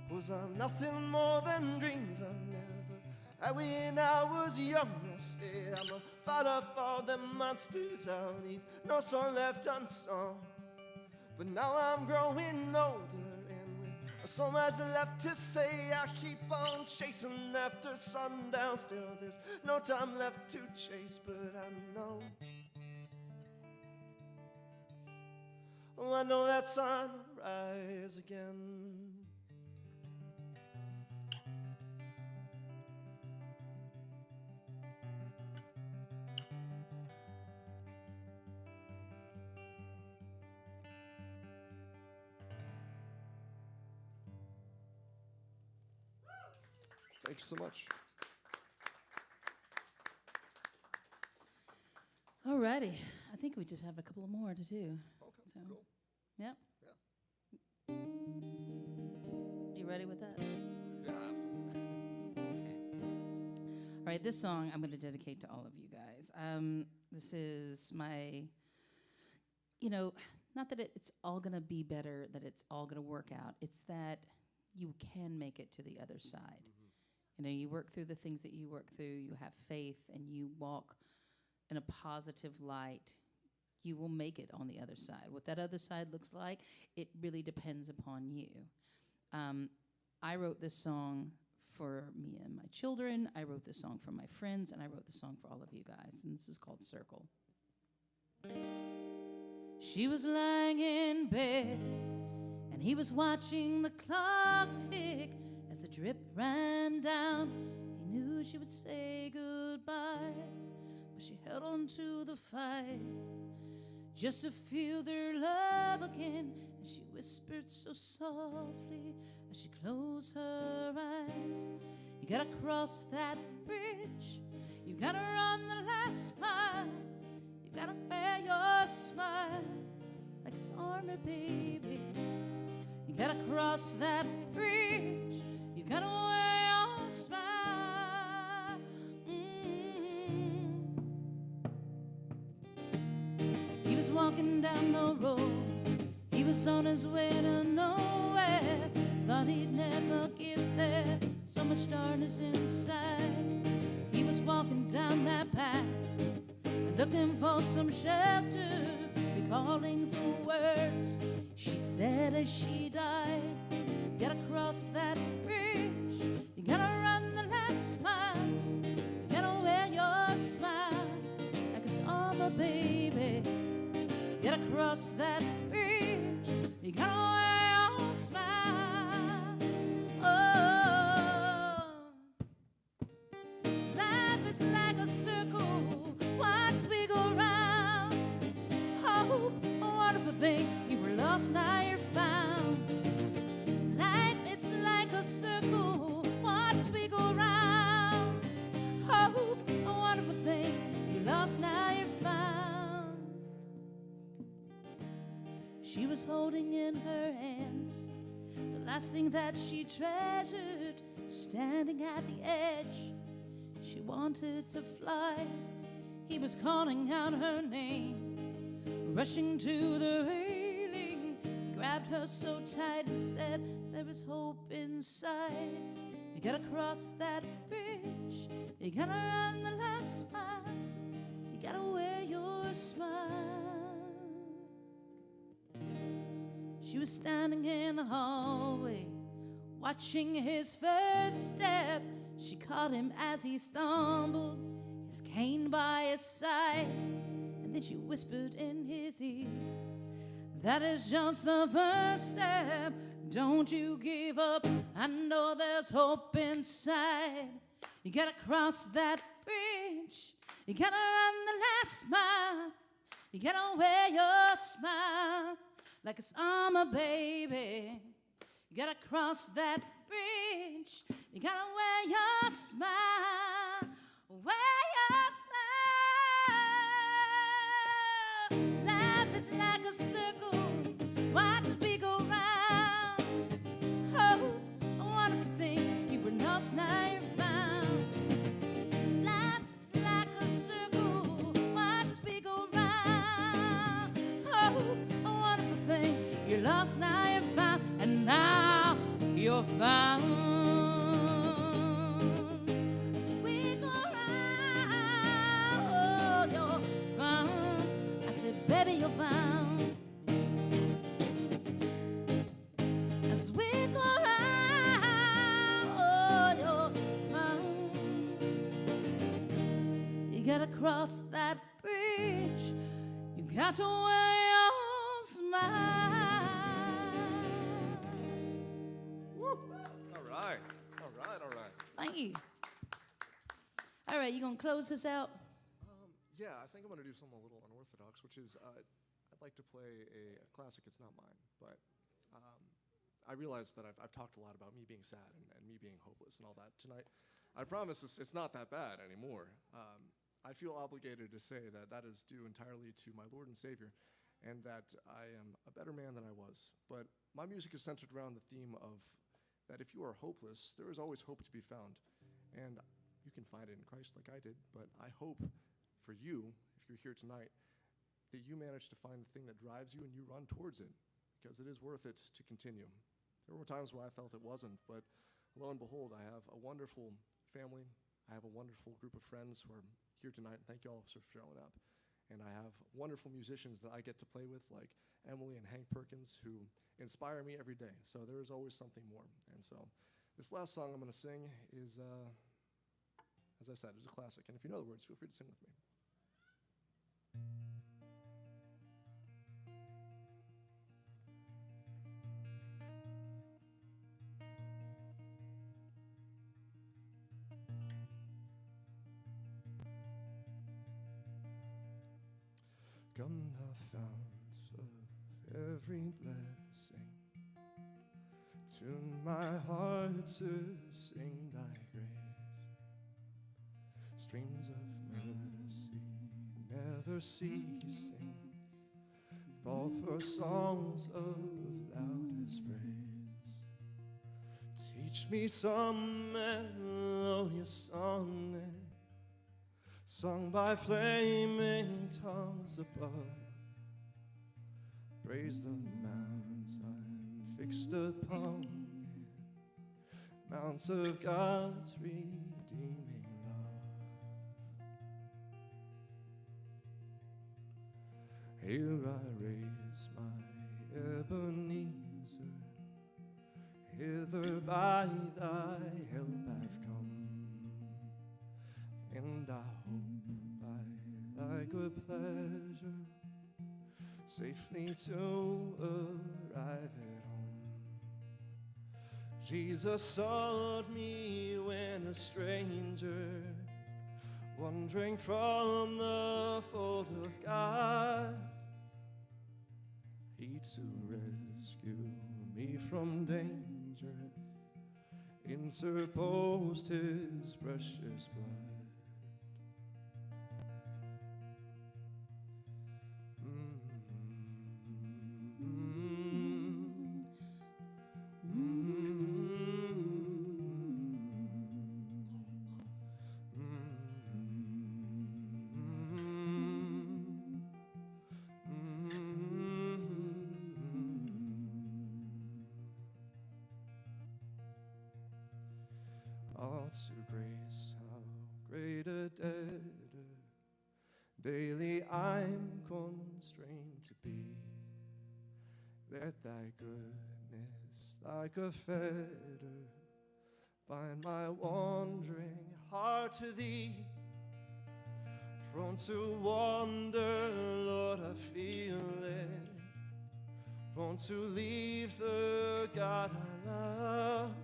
'Cause I'm nothing more than dreams I never had when I was young. I said I'm a fighter for them monsters I'll leave, no song left unsung. But now I'm growing older, so much left to say, I keep on chasing after sundown. Still there's no time left to chase, but I know, oh, I know that sun will rise again. Thanks so much. Alrighty, I think we just have a couple more to do. Okay, So, cool. Yep. Yeah. You ready with that? Yeah, absolutely. All right, this song I'm going to dedicate to all of you guys. This is my, not that it's all going to be better, that it's all going to work out. It's that you can make it to the other side. Mm-hmm. You work through the things that you work through, you have faith, and you walk in a positive light. You will make it on the other side. What that other side looks like, it really depends upon you. I wrote this song for me and my children. I wrote this song for my friends, and I wrote this song for all of you guys. And this is called Circle. She was lying in bed, and he was watching the clock tick as the drip ran down. He knew she would say goodbye, but she held on to the fight just to feel their love again. And she whispered so softly as she closed her eyes, you gotta cross that bridge, you gotta run the last mile, you gotta wear your smile like it's armor, baby. You gotta cross that bridge, you gotta wear your smile. He was walking down the road, he was on his way to nowhere, thought he'd never get there, so much darkness inside. He was walking down that path, looking for some shelter, recalling the words she said as she died. You gotta cross that bridge, you gotta run the last mile, you gotta wear your smile like it's armor, baby. You gotta cross that bridge, you gotta wear your smile. Oh, life is like a circle, once we go round. Oh, a wonderful thing, you were lost, now you're found. Life, it's like a circle, once we go round. Oh, a wonderful thing, you lost, now you're found. She was holding in her hands the last thing that she treasured, standing at the edge. She wanted to fly. He was calling out her name, rushing to the railing. He grabbed her so tight and said, there is hope inside. You gotta cross that bridge, you gotta run the last mile, you gotta wear your smile. She was standing in the hallway, watching his first step. She caught him as he stumbled, his cane by his side, and then she whispered in his ear, that is just the first step, don't you give up, I know there's hope inside. You gotta cross that bridge, you gotta run the last mile, you gotta wear your smile like it's armor, baby. You gotta cross that bridge, you gotta wear your smile, wear your smile. Life is like a circle, watch as we go round. Oh, a wonderful thing, you were lost, now you're found. Life is like a circle, watch as we go round. Oh, a wonderful thing, you're lost, now you're found, and now you're found. As we go round, oh, you're found. I said, baby, you're found. As we go round, oh, you're found. You gotta cross that bridge, you got to wear your smile. All right. Thank you. All right, you gonna close this out? Yeah, I think I'm going to do something a little unorthodox, which is I'd like to play a classic. It's not mine, but I realize that I've talked a lot about me being sad and me being hopeless and all that tonight. I promise it's not that bad anymore. I feel obligated to say that that is due entirely to my Lord and Savior, and that I am a better man than I was. But my music is centered around the theme of that if you are hopeless, there is always hope to be found. And you can find it in Christ like I did, but I hope for you, if you're here tonight, that you manage to find the thing that drives you and you run towards it, because it is worth it to continue. There were times where I felt it wasn't, but lo and behold, I have a wonderful family. I have a wonderful group of friends who are here tonight, and thank you all for showing up. And I have wonderful musicians that I get to play with, like Emily and Hank Perkins, who inspire me every day. So there is always something more. And so this last song I'm going to sing is, as I said, is a classic. And if you know the words, feel free to sing with me. Come thou fount of every blessing, tune my heart to sing thy grace. Streams of mercy never ceasing, fall for songs of loudest praise. Teach me some melodious sonnet, sung by flaming tongues above. Praise the mount I'm fixed upon, mount of God's redeeming love. Here I raise my Ebenezer, hither by thy help I've come, and I hope by thy good pleasure safely to arrive at home. Jesus sought me when a stranger, wandering from the fold of God. He to rescue me from danger interposed his precious blood. All to grace, how great a debtor daily I'm constrained to be. Let thy goodness like a fetter bind my wandering heart to thee. Prone to wander, Lord, I feel it, prone to leave the God I love.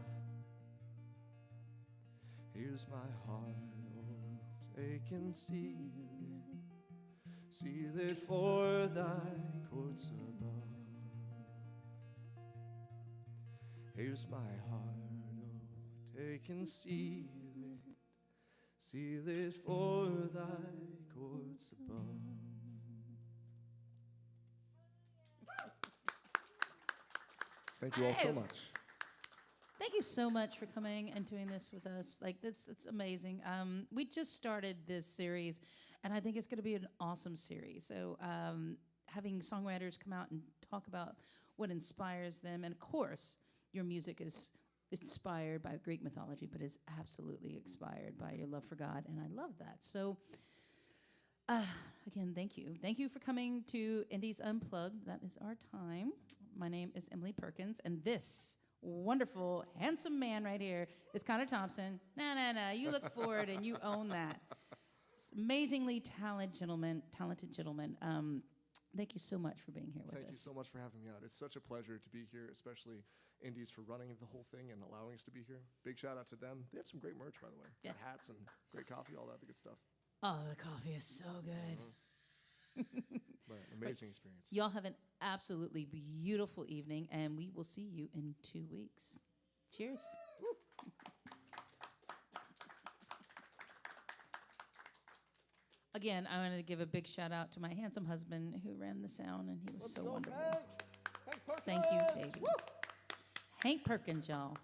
Here's my heart, oh, take and seal it for thy courts above. Here's my heart, oh, take and seal it for thy courts above. Thank you all so Hey. much. Thank you so much for coming and doing this with us. Like, it's amazing. We just started this series, and I think it's going to be an awesome series. So having songwriters come out and talk about what inspires them, and of course, your music is inspired by Greek mythology, but is absolutely inspired by your love for God, and I love that. So again, thank you. Thank you for coming to Indies Unplugged. That is our time. My name is Emily Perkins, and this wonderful, handsome man right here is Connor Thompson. No, you look forward and you own that. This amazingly talented gentleman. Thank you so much for being here with us. Thank you so much for having me out. It's such a pleasure to be here, especially Indies for running the whole thing and allowing us to be here. Big shout out to them. They have some great merch, by the way. Yeah. Got hats and great coffee, all that other good stuff. Oh, the coffee is so good. Right. Amazing experience. Y'all have an absolutely beautiful evening, and we will see you in 2 weeks. Cheers. Again, I wanted to give a big shout out to my handsome husband who ran the sound, and he was so wonderful. Thank you, baby. Hank Perkins, y'all.